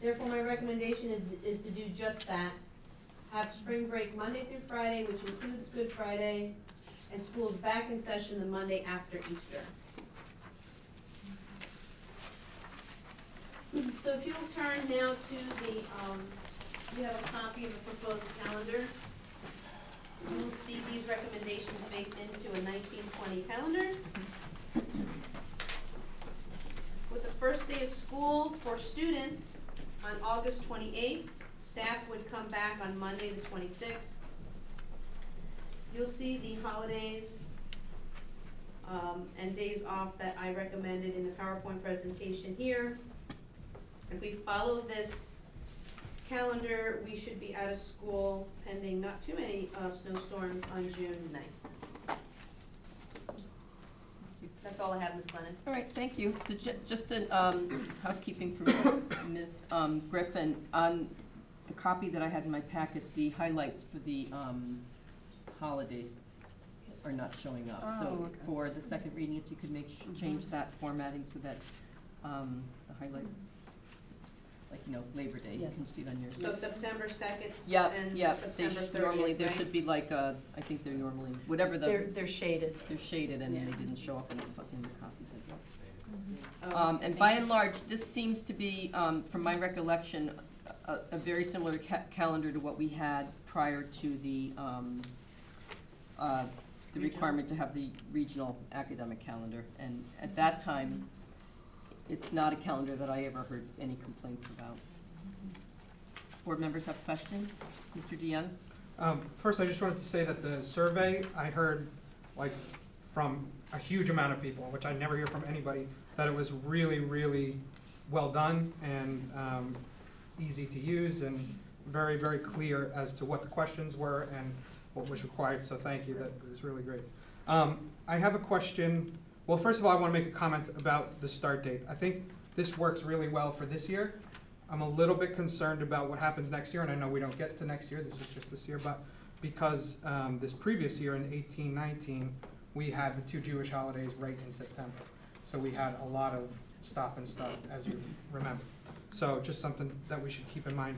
F: Therefore, my recommendation is to do just that. Have spring break Monday through Friday, which includes Good Friday, and school's back in session the Monday after Easter. So if you'll turn now to the, you have a copy of the proposed calendar. You will see these recommendations baked into a 1920 calendar. With the first day of school for students on August 28th, staff would come back on Monday the 26th. You'll see the holidays and days off that I recommended in the PowerPoint presentation here. If we follow this calendar, we should be out of school pending not too many snowstorms on June 9th. That's all I have, Ms. Glennon.
A: All right, thank you. So just a housekeeping from Ms. Griffin. On the copy that I had in my packet, the highlights for the holidays are not showing up. So
Q: okay.
A: for the second reading, if you could change that formatting so that the highlights, like, you know, Labor Day, you can see it on your.
F: So September 2nd
A: Yeah,
F: and
A: yeah,
F: September 30th,
A: normally, there
F: right?
A: should be like a, I think they're normally, whatever the.
Q: They're shaded.
A: They're shaded and
Q: Yeah.
A: they didn't show up in the copies, I guess.
F: Oh,
A: And
F: thank
A: by
F: you.
A: and large, this seems to be, from my recollection, a very similar calendar to what we had prior to the the requirement to have the regional academic calendar. And at that time, it's not a calendar that I ever heard any complaints about. Board members have questions? Mr. Dion?
I: First, I just wanted to say that the survey, I heard like from a huge amount of people, which I never hear from anybody, that it was really, really well done and easy to use and very, very clear as to what the questions were and what was required, so thank you, that was really great. I have a question. Well, first of all, I want to make a comment about the start date. I think this works really well for this year. I'm a little bit concerned about what happens next year, and I know we don't get to next year, this is just this year, but because this previous year in 18-19, we had the 2 Jewish holidays right in September. So we had a lot of stop and start, as you remember. So just something that we should keep in mind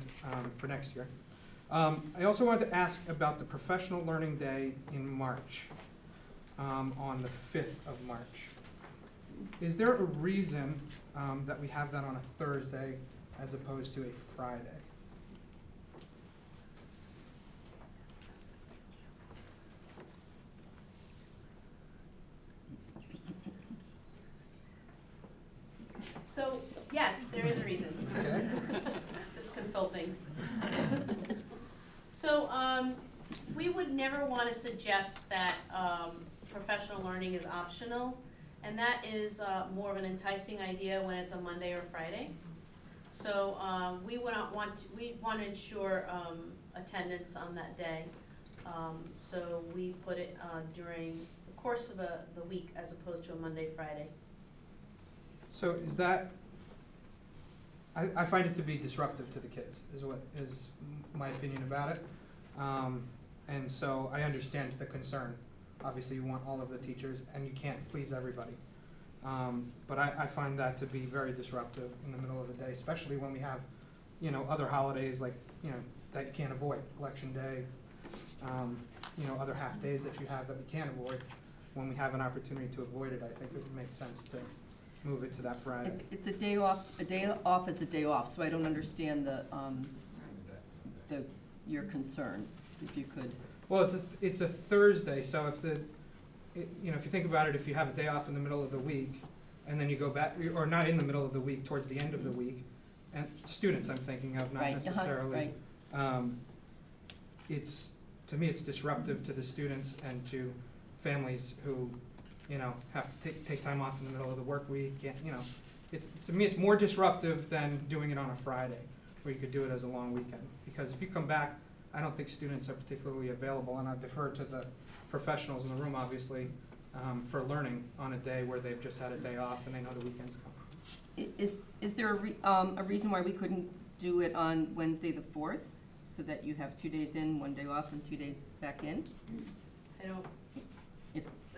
I: for next year. I also wanted to ask about the Professional Learning Day in March, on the 5th of March. Is there a reason that we have that on a Thursday as opposed to a Friday?
F: So, yes, there is a reason.
I: Okay.
F: Just consulting. So, we would never want to suggest that professional learning is optional, and that is more of an enticing idea when it's a Monday or Friday. So, we want to ensure attendance on that day. So we put it during the course of the week as opposed to a Monday, Friday.
I: So is that, I find it to be disruptive to the kids, is my opinion about it. And so I understand the concern. Obviously you want all of the teachers and you can't please everybody. But I find that to be very disruptive in the middle of the day, especially when we have, other holidays like, that you can't avoid, Election Day, other half days that you have that we can't avoid. When we have an opportunity to avoid it, I think it would make sense to move it to that Friday.
A: It's a day off. A day off is a day off, so I don't understand your concern, if you could.
I: Well, it's a Thursday, so if if you think about it, if you have a day off in the middle of the week, and then you go back, or not in the middle of the week, towards the end of the week, and students I'm thinking of, not
A: Right,
I: necessarily.
A: right.
I: To me, it's disruptive to the students and to families who, have to take time off in the middle of the work week. To me, it's more disruptive than doing it on a Friday, where you could do it as a long weekend. Because if you come back, I don't think students are particularly available, and I defer to the professionals in the room, obviously, for learning on a day where they've just had a day off and they know the weekend's coming.
A: Is there a reason why we couldn't do it on Wednesday the 4th, so that you have 2 days in, 1 day off, and 2 days back in?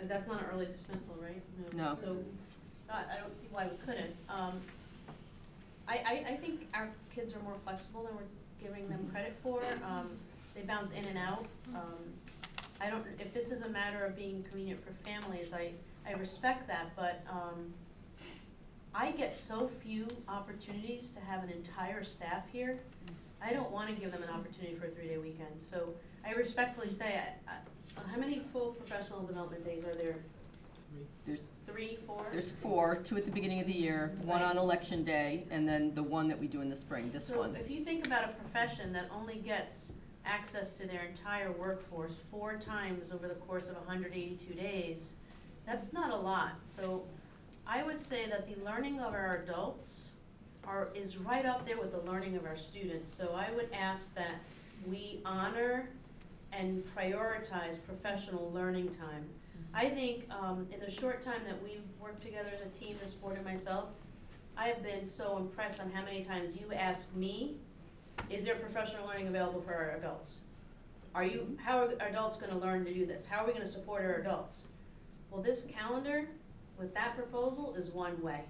F: That's not an early dismissal, right?
A: No.
F: So, I don't see why we couldn't. I think our kids are more flexible than we're giving them credit for. They bounce in and out. If this is a matter of being convenient for families, I respect that, but I get so few opportunities to have an entire staff here. I don't want to give them an opportunity for a 3-day weekend. So I respectfully say, how many full professional development days are there?
A: There's
F: 3, 4?
A: There's 4, 2 at the beginning of the year, 1 on Election Day, and then the 1 that we do in the spring, this one.
F: So if you think about a profession that only gets access to their entire workforce 4 times over the course of 182 days, that's not a lot. So I would say that the learning of our adults is right up there with the learning of our students. So I would ask that we honor and prioritize professional learning time. I think in the short time that we've worked together as a team, this board and myself, I have been so impressed on how many times you ask me, is there professional learning available for our adults? How are adults gonna learn to do this? How are we gonna support our adults? Well, this calendar with that proposal is one way.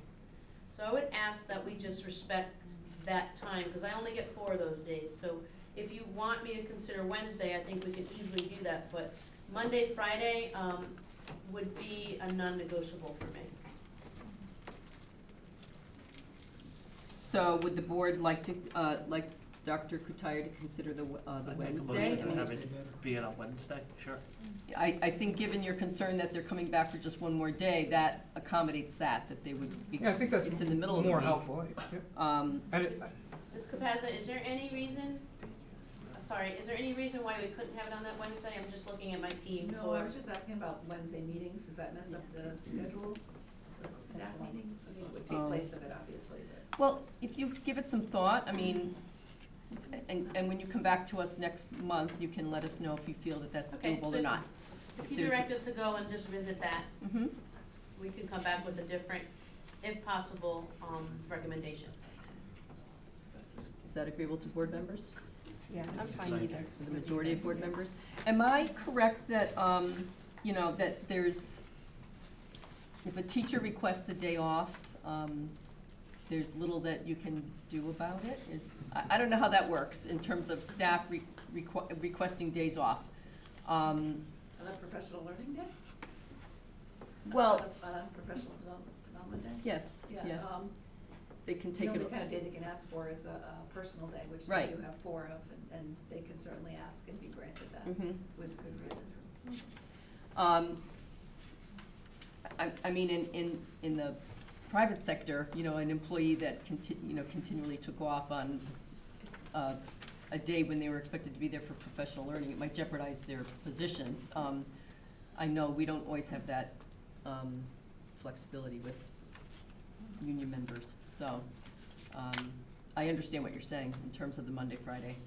F: So I would ask that we just respect that time, because I only get 4 of those days. So if you want me to consider Wednesday, I think we could easily do that, but Monday, Friday would be a non-negotiable for me.
A: So would the board like Dr. Kutaya to consider the
U: I'd make a
A: Wednesday.
U: motion
A: I
U: to
A: mean,
U: have it be on a Wednesday, sure.
A: I think given your concern that they're coming back for just one more day, that accommodates that they would be,
I: Yeah, I think that's
A: it's in the middle of the
I: more
A: week.
I: helpful. Yeah.
A: And
F: Ms. Capazza, is there any reason, is there any reason why we couldn't have it on that Wednesday? I'm just looking at my team
V: No,
F: for.
V: I was just asking about Wednesday meetings, does that mess up the schedule, the staff meetings? I mean, it would take place of it, obviously, but.
A: Well, if you give it some thought, I mean, and when you come back to us next month, you can let us know if you feel that that's
F: Okay,
A: doable
F: so
A: or not.
F: If you
A: there's-
F: direct us to go and just visit that,
A: Mhm.
F: we can come back with a different, if possible, recommendation.
A: Is that agreeable to board members?
Q: Yeah, I'm fine either.
A: To the majority of board members? Am I correct that, you know, that there's, if a teacher requests a day off, there's little that you can do about it? I don't know how that works in terms of staff requesting days off.
V: On a professional learning day?
A: Well.
V: On a professional development day?
A: Yes, yeah. They can take
V: The
A: it.
V: only kind of day they can ask for is a personal day, which they
A: Right.
V: do have 4 of, and they can certainly ask and be granted that
A: Mhm.
V: with good reason.
A: I mean, in the private sector, you know, an employee that continually took off on a day when they were expected to be there for professional learning, it might jeopardize their position. I know we don't always have that flexibility with union members, so I understand what you're saying in terms of the Monday, Friday.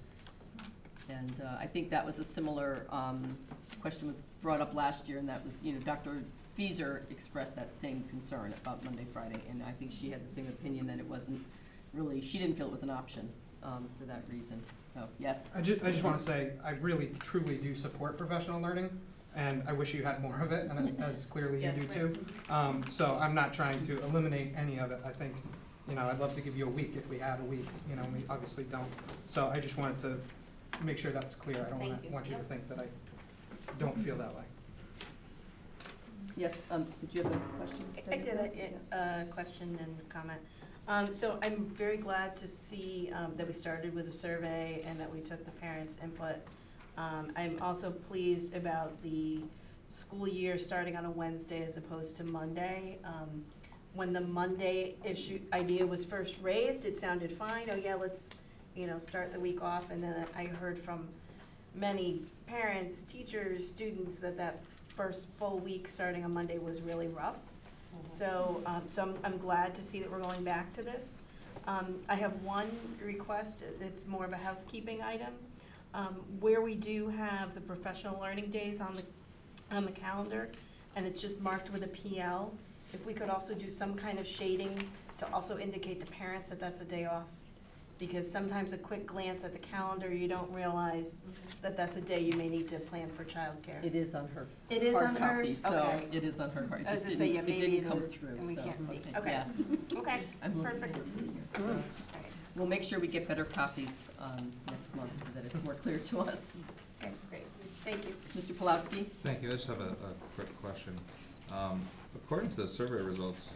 A: And I think that was a similar question was brought up last year, and that was, you know, Dr. Fieser expressed that same concern about Monday, Friday, and I think she had the same opinion that it wasn't really, she didn't feel it was an option for that reason. So, yes?
I: I just want to say, I really, truly do support professional learning, and I wish you had more of it, and as clearly you do too. So I'm not trying to eliminate any of it. I think, you know, I'd love to give you a week if we had a week, you know, we obviously don't. So I just wanted to make sure that was clear. I don't want you to think that I don't feel that way.
A: Yes, did you have a question?
Q: I did a question and comment. So I'm very glad to see that we started with a survey and that we took the parents' input. I'm also pleased about the school year starting on a Wednesday as opposed to Monday. When the Monday idea was first raised, it sounded fine. Oh yeah, let's, you know, start the week off. And then I heard from many parents, teachers, students that first full week starting on Monday was really rough. So, I'm glad to see that we're going back to this. I have one request. It's more of a housekeeping item. Where we do have the professional learning days on the calendar, and it's just marked with a PL, if we could also do some kind of shading to also indicate to parents that that's a day off. Because sometimes a quick glance at the calendar, you don't realize that that's a day you may need to plan for childcare.
A: It is on her.
Q: It is
A: hard
Q: on
A: copy,
Q: hers?
A: so
Q: Okay.
A: it is on her hard.
Q: I was
A: It
Q: gonna say, yeah,
A: it
Q: maybe
A: didn't
Q: it
A: come
Q: is,
A: through,
Q: and we
A: so,
Q: can't see.
A: okay, yeah.
Q: Okay,
A: I'm looking
Q: perfect.
A: at it here, so. We'll make sure we get better copies next month so that it's more clear to us.
Q: Okay, great. Thank you.
A: Mr. Pulowski?
E: Thank you. I just have a quick question. According to the survey results,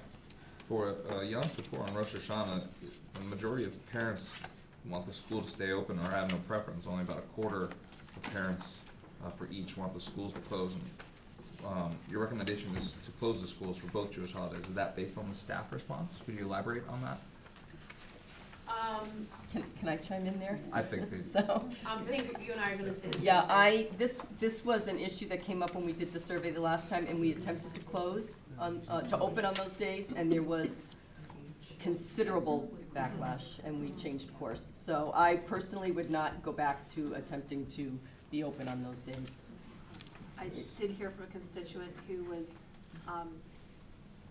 E: for Yom Kippur and Rosh Hashanah, the majority of parents want the school to stay open or have no preference. Only about a quarter of parents for each want the schools to close. And, your recommendation is to close the schools for both Jewish holidays. Is that based on the staff response? Could you elaborate on that?
A: Can I chime in there?
E: I think they.
A: So.
F: I think you and I are gonna say the same
A: Yeah,
F: thing.
A: this was an issue that came up when we did the survey the last time, and we attempted to close to open on those days, and there was considerable backlash, and we changed course. So I personally would not go back to attempting to be open on those days.
R: I did hear from a constituent who was,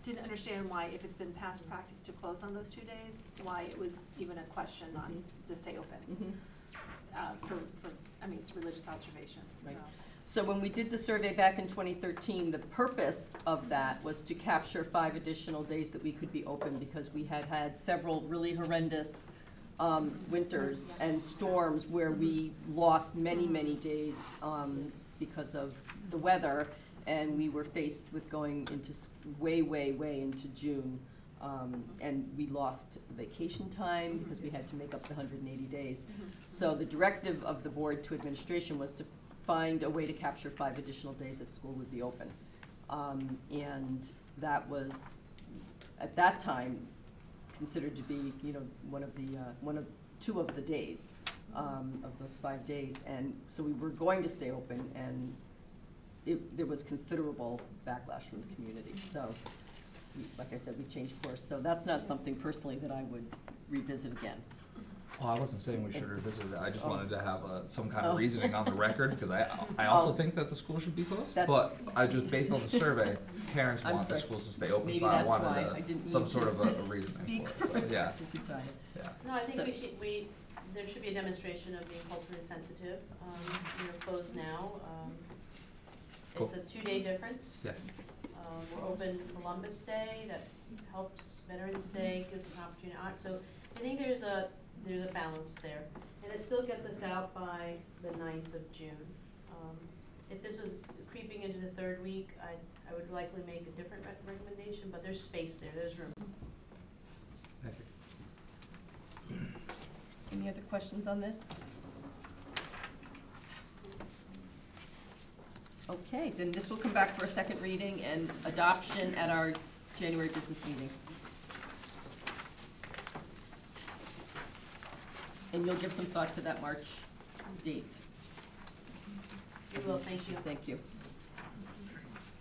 R: didn't understand why, if it's been past practice to close on those 2 days, why it was even a question on to stay open. I mean, it's religious observation, so.
A: So when we did the survey back in 2013, the purpose of that was to capture 5 additional days that we could be open, because we had had several really horrendous winters and storms where we lost many, many days because of the weather, and we were faced with going into way into June And we lost vacation time because we had to make up the 180 days. So the directive of the board to administration was to find a way to capture 5 additional days that school would be open. And that was, at that time, considered to be, you know, two of the days of those 5 days. And so we were going to stay open, and there was considerable backlash from the community. So, like I said, we changed course. So that's not something personally that I would revisit again.
E: Well, I wasn't saying we should revisit it. I just wanted to have some kind of reasoning on the record, because I also think that the school should be closed. But I just, based on the survey, parents want the schools to stay open,
A: Maybe
E: so I
A: that's why I
E: wanted
A: didn't
E: some
A: mean
E: sort
A: to
E: of a reasoning for it. So, yeah. Yeah.
F: No, I think
A: So-
F: there should be a demonstration of being culturally sensitive. We're closed now.
E: Cool.
F: It's a 2-day difference.
E: Yeah.
F: We're open Columbus Day, that helps Veterans Day, gives us an opportunity. So I think there's a balance there. And it still gets us out by the 9th of June. If this was creeping into the 3rd week, I would likely make a different recommendation, but there's space there, there's room.
E: Thank you.
A: Any other questions on this? Okay, then this will come back for a second reading and adoption at our January business meeting. And you'll give some thought to that March date.
F: We will, thank you.
A: Thank you.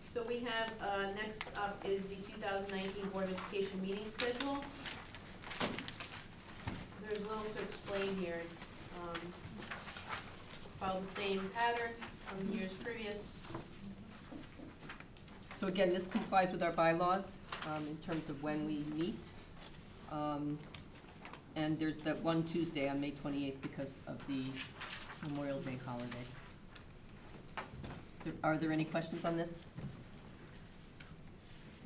F: So we have, next up is the 2019 Board of Education meeting schedule. There's little to explain here. Follow the same pattern from years previous.
A: So again, this complies with our bylaws in terms of when we meet. And there's that one Tuesday on May 28th because of the Memorial Day holiday. Are there any questions on this?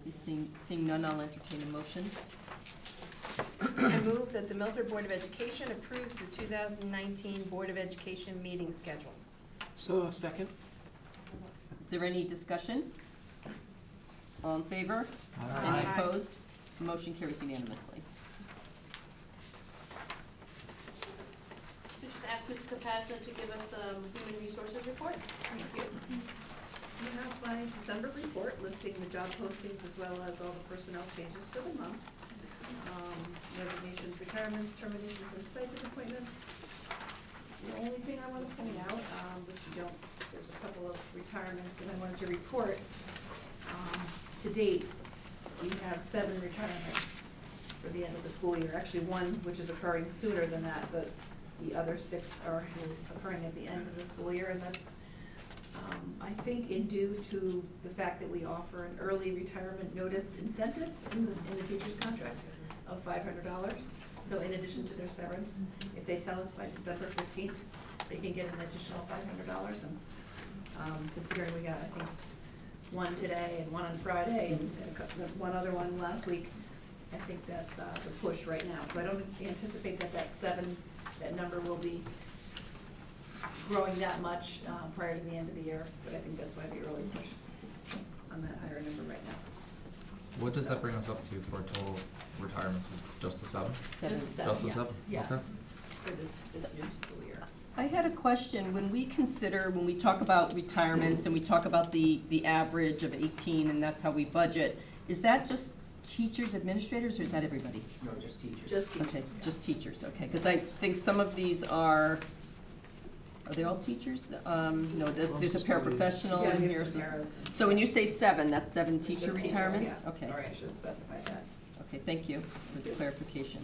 A: Seeing none, I'll entertain a motion.
Q: I move that the Milford Board of Education approves the 2019 Board of Education meeting schedule.
U: So, second?
A: Is there any discussion? All in favor?
U: Aye.
A: Any opposed? Motion carries unanimously.
F: So just ask Ms. Capasna to give us a human resources report.
V: Thank you. You have my December report listing the job postings as well as all the personnel changes for the month. Resignations, retirements, terminations, and stipend appointments. The only thing I want to point out, which you don't, there's a couple of retirements, and I wanted to report, to date, we have 7 retirements for the end of the school year. Actually, 1 which is occurring sooner than that, but the other 6 are occurring at the end of the school year, and that's, I think, in due to the fact that we offer an early retirement notice incentive in the teacher's contract of $500. So in addition to their severance, if they tell us by December 15th, they can get an additional $500. And considering we got, I think, 1 today and 1 on Friday and one other one last week, I think that's the push right now. So I don't anticipate that number will be growing that much prior to the end of the year, but I think that's why the early push is on that higher number right now.
E: What does that bring us up to for total retirements? Just the 7?
V: Just the 7,
E: Just the 7?
V: yeah.
E: Okay.
V: For this new school year.
A: I had a question. When we talk about retirements and we talk about the average of 18 and that's how we budget, is that just teachers, administrators, or is that everybody?
T: No, just teachers.
V: Just teachers.
A: Okay, just teachers, okay. Because I think some of these are they all teachers? No, there's a paraprofessional
V: Yeah,
A: in
V: we
A: here.
V: have some
A: So,
V: paras.
A: so when you say 7, that's 7 teacher
V: Just teachers,
A: retirements?
V: yeah.
A: Okay.
V: Sorry, I should have specified that.
A: Okay, thank you for the clarification.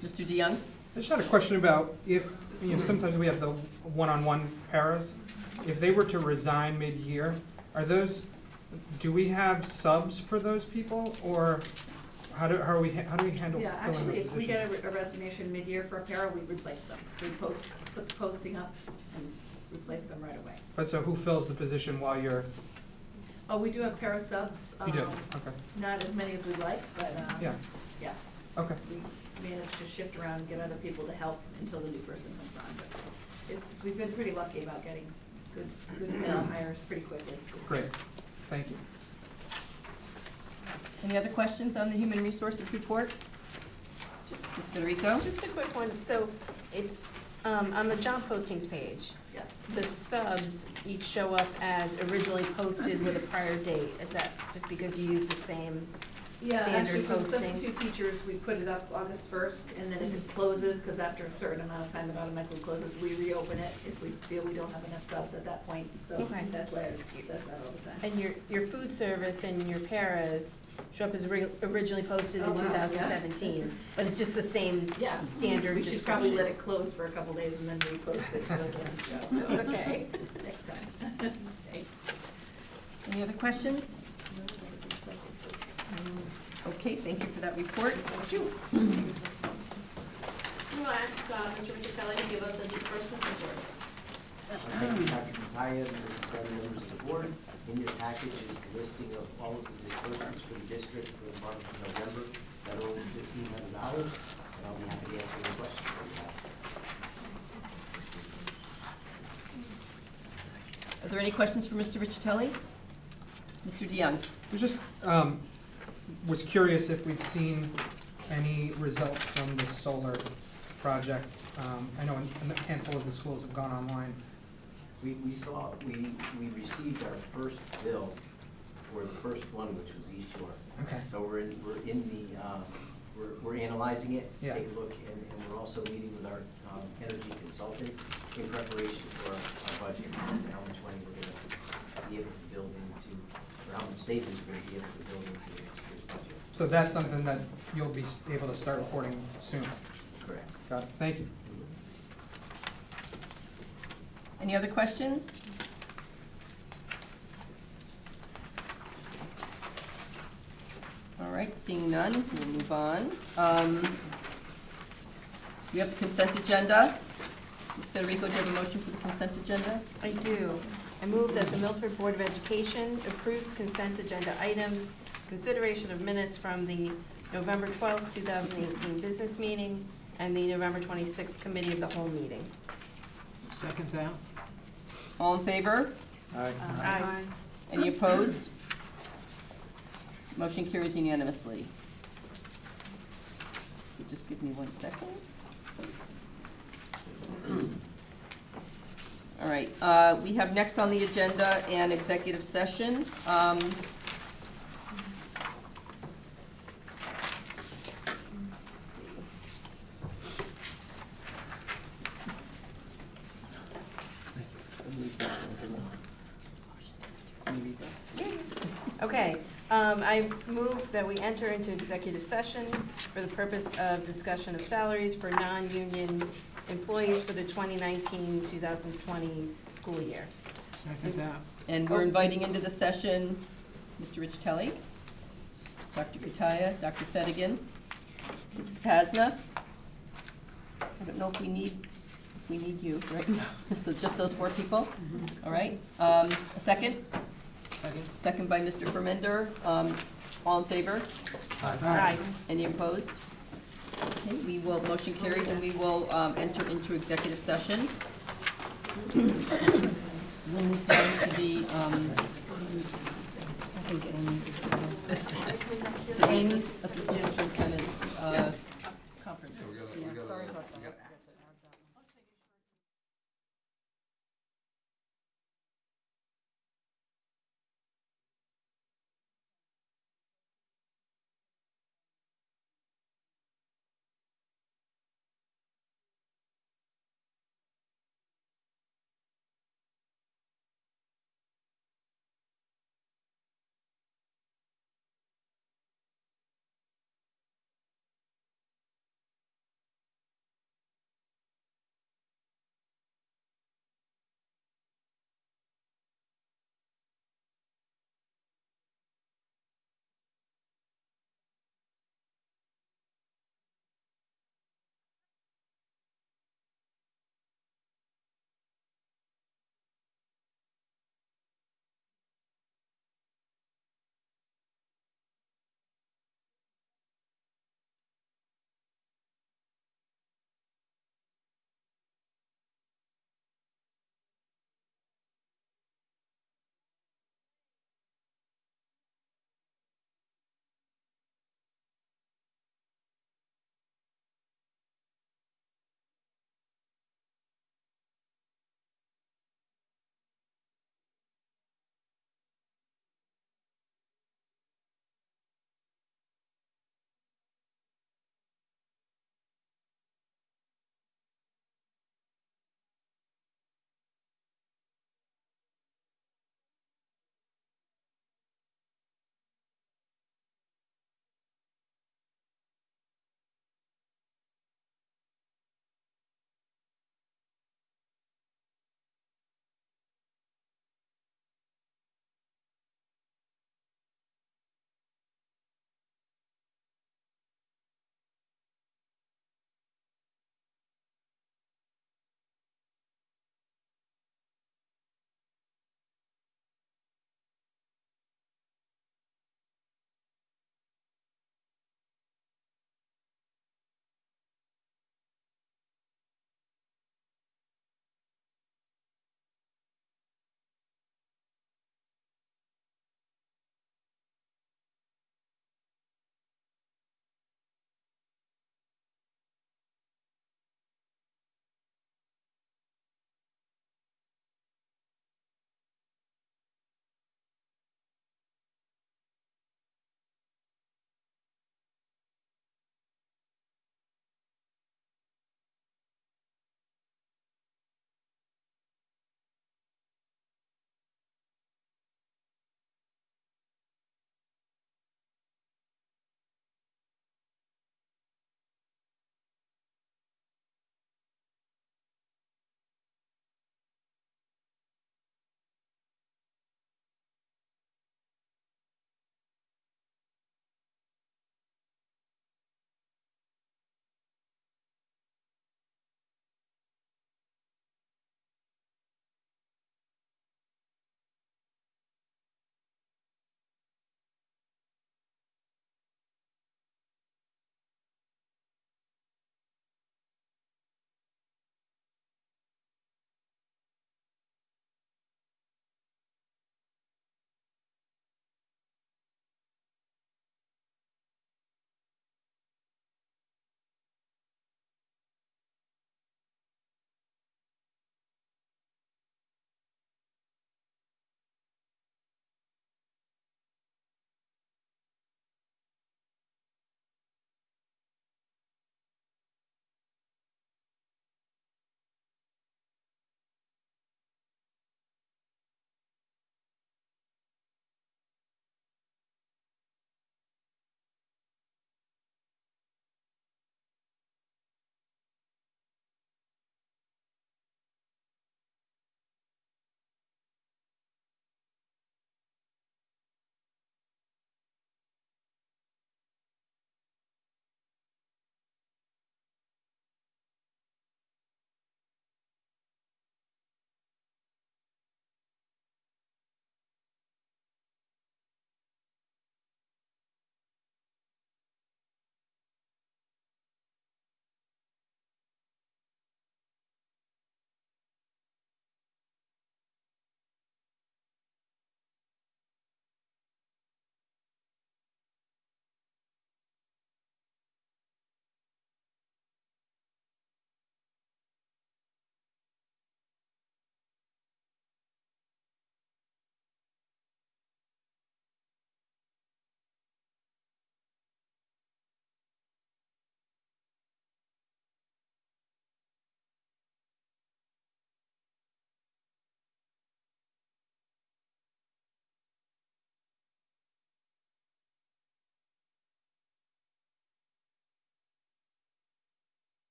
A: Mr. DeYoung?
I: I just had a question about if, sometimes we have the one-on-one paras. If they were to resign mid-year, do we have subs for those people, or how do we handle
V: Yeah,
I: filling
V: actually,
I: those
V: if we
I: positions?
V: get a resignation mid-year for a para, we replace them. So we put the posting up and replace them right away.
I: But so who fills the position while you're,
V: Oh, we do have para subs.
I: you do, okay,
V: Not as many as we'd like, but,
I: yeah,
V: yeah.
I: okay.
V: We managed to shift around and get other people to help until the new person comes on. But we've been pretty lucky about getting good hires pretty quickly.
I: Great, thank you.
A: Any other questions on the human resources report? Ms. Federico?
Q: Just a quick one, so it's, on the job postings page,
A: Yes.
Q: the subs each show up as originally posted with a prior date. Is that just because you use the same
V: Yeah, actually,
Q: standard
V: for the
Q: posting?
V: substitute teachers, we put it up August first, and then if it closes, because after a certain amount of time it automatically closes, we reopen it if we feel we don't have enough subs at that point, so
Q: Okay.
V: that's why it says that all the time.
Q: And your food service and your paras show up as originally posted in
V: Oh, wow, yeah.
Q: 2017, but it's just the same
V: Yeah,
Q: standard
V: we should probably let
Q: description.
V: it close for a couple days and then repost it, so it doesn't show, so.
Q: It's okay.
V: Next time. Thanks.
A: Any other questions? Okay, thank you for that report.
F: Thank you. I'm gonna ask, Mr. Ricatelli to give us a disbursement report.
T: Thank you, Dr. Mataya, Mrs. President, members of the board. In your package is the listing of all of the disbursements for the district for the month of November that are over $1,500, and I'll be happy to answer any questions that you have.
A: Are there any questions for Mr. Riccitelli? Mr. DeYoung?
I: I was just, was curious if we've seen any results from the solar project. I know a handful of the schools have gone online.
T: We received our first bill for the first one, which was East Shore.
I: Okay.
T: So we're analyzing it,
I: Yeah.
T: take a look, and we're also meeting with our energy consultants in preparation for our budget, and how much money we're gonna be able to build into, or how much savings we're gonna be able to build into next year's budget.
I: So that's something that you'll be able to start reporting soon?
T: Correct.
I: Got it, thank you.
A: Any other questions? All right, seeing none, we'll move on. We have the consent agenda. Ms. Federico, do you have a motion for the consent agenda?
Q: I do. I move that the Milford Board of Education approves consent agenda items, consideration of minutes from the November 12th, 2018 business meeting, and the November 26th committee of the whole meeting.
U: Second that.
A: All in favor?
Q: Aye.
A: Any opposed? Motion carries unanimously. You just give me 1 second. All right, we have next on the agenda an executive session.
Q: Okay, I move that we enter into executive session for the purpose of discussion of salaries for non-union employees for the 2019-2020 school year.
U: Second that.
A: And we're inviting into the session Mr. Riccitelli, Dr. Kataya, Dr. Fedigan, Ms. Pasna. I don't know if we need you right now. So just those 4 people? All right. A second?
U: Second.
A: Second by Mr. Fermender. All in favor?
Q: Aye.
A: Any opposed? Okay, we will, motion carries, and we will enter into executive session. We'll move down to the, so this is Assistant Superintendent's conference. Yeah, sorry about that.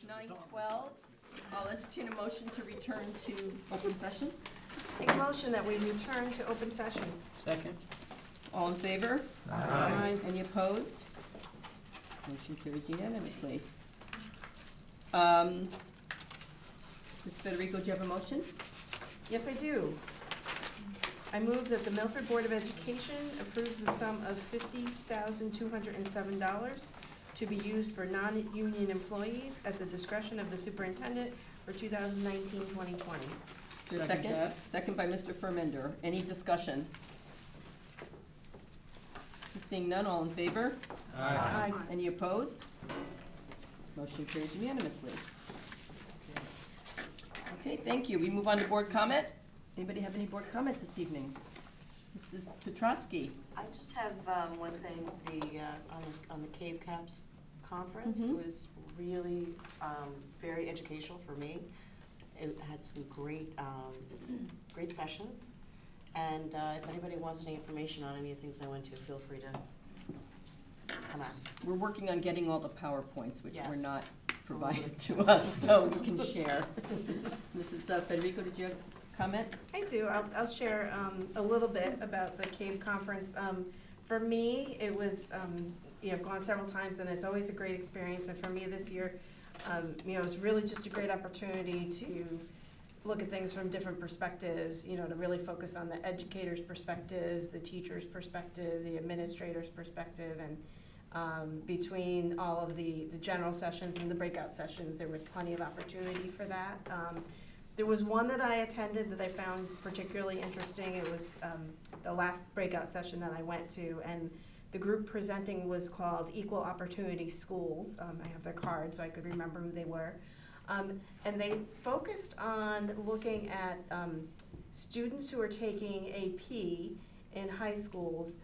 A: 9:12. I'll entertain a motion to return to open session.
Q: Make a motion that we return to open session.
U: Second.
A: All in favor?
U: Aye.
A: Any opposed? Motion carries unanimously. Ms. Federico, do you have a motion?
Q: Yes, I do. I move that the Milford Board of Education approves the sum of $50,207 to be used for non-union employees at the discretion of the superintendent for 2019-2020.
A: Is there a second? Second by Mr. Fermender. Any discussion? Seeing none, all in favor?
U: Aye.
A: Any opposed? Motion carries unanimously. Okay, thank you. We move on to board comment. Anybody have any board comment this evening? Mrs. Petrosky.
G: I just have one thing, on the Cave Caps conference, it was really very educational for me. It had some great sessions, and if anybody wants any information on any of the things I went to, feel free to come ask.
A: We're working on getting all the PowerPoints, which were
G: Yes.
A: not provided to us, so we can share. Mrs. Federico, did you have a comment?
Q: I do. I'll share a little bit about the CAVE conference. For me, it was, I've gone several times, and it's always a great experience. And for me this year, it was really just a great opportunity to look at things from different perspectives, to really focus on the educators' perspectives, the teachers' perspective, the administrators' perspective, and between all of the general sessions and the breakout sessions, there was plenty of opportunity for that. There was one that I attended that I found particularly interesting. It was the last breakout session that I went to, and the group presenting was called Equal Opportunity Schools. I have their card so I could remember who they were. And they focused on looking at students who are taking AP in high schools,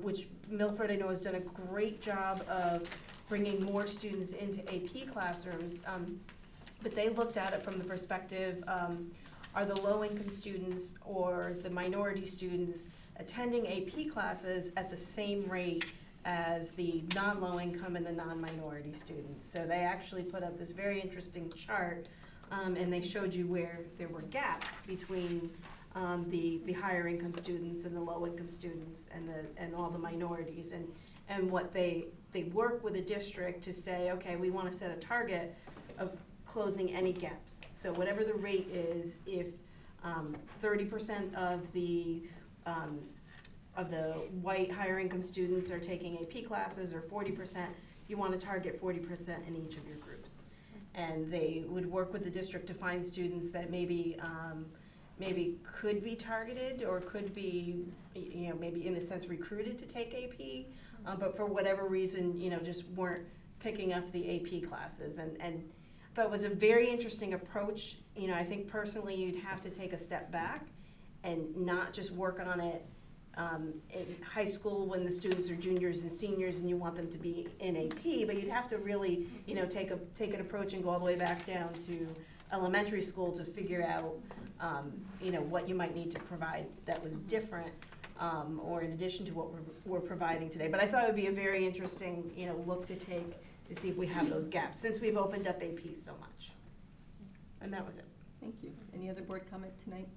Q: which Milford, I know, has done a great job of bringing more students into AP classrooms. But they looked at it from the perspective, are the low-income students or the minority students attending AP classes at the same rate as the non-low-income and the non-minority students? So they actually put up this very interesting chart, and they showed you where there were gaps between the higher-income students and the low-income students and all the minorities. And what they work with a district to say, okay, we want to set a target of closing any gaps. So whatever the rate is, if 30% of the white higher income students are taking AP classes, or 40%, you want to target 40% in each of your groups. And they would work with the district to find students that maybe could be targeted or could be, maybe in a sense recruited to take AP, but for whatever reason, just weren't picking up the AP classes. And I thought it was a very interesting approach. I think personally you'd have to take a step back and not just work on it in high school when the students are juniors and seniors and you want them to be in AP, but you'd have to really, take an approach and go all the way back down to elementary school to figure out, what you might need to provide that was different, or in addition to what we're providing today. But I thought it would be a very interesting, look to take to see if we have those gaps, since we've opened up AP so much. And that was it.
A: Thank you. Any other board comment tonight?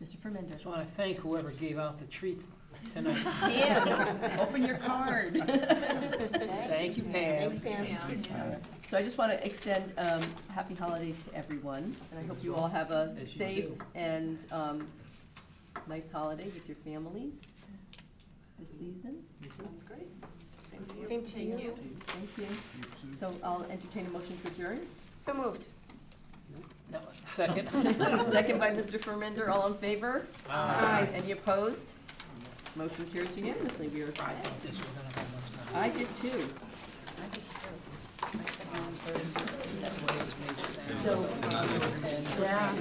A: Mr. Fermender.
U: I just want to thank whoever gave out the treats tonight.
A: Pam, open your card.
U: Thank you, Pam.
Q: Thanks, Pam.
A: So I just want to extend happy holidays to everyone, and I hope you all have a safe and nice holiday with your families this season.
G: Sounds great. Same to you.
Q: Same to you.
A: Thank you. So I'll entertain a motion to adjourn.
Q: So moved.
U: No, second.
A: Second by Mr. Fermender. All in favor?
U: Aye.
A: Any opposed? Motion carries unanimously. We are.
U: I thought this was going to have much time.
A: I did too.
U: That's the way it was made to sound.
A: So, yeah.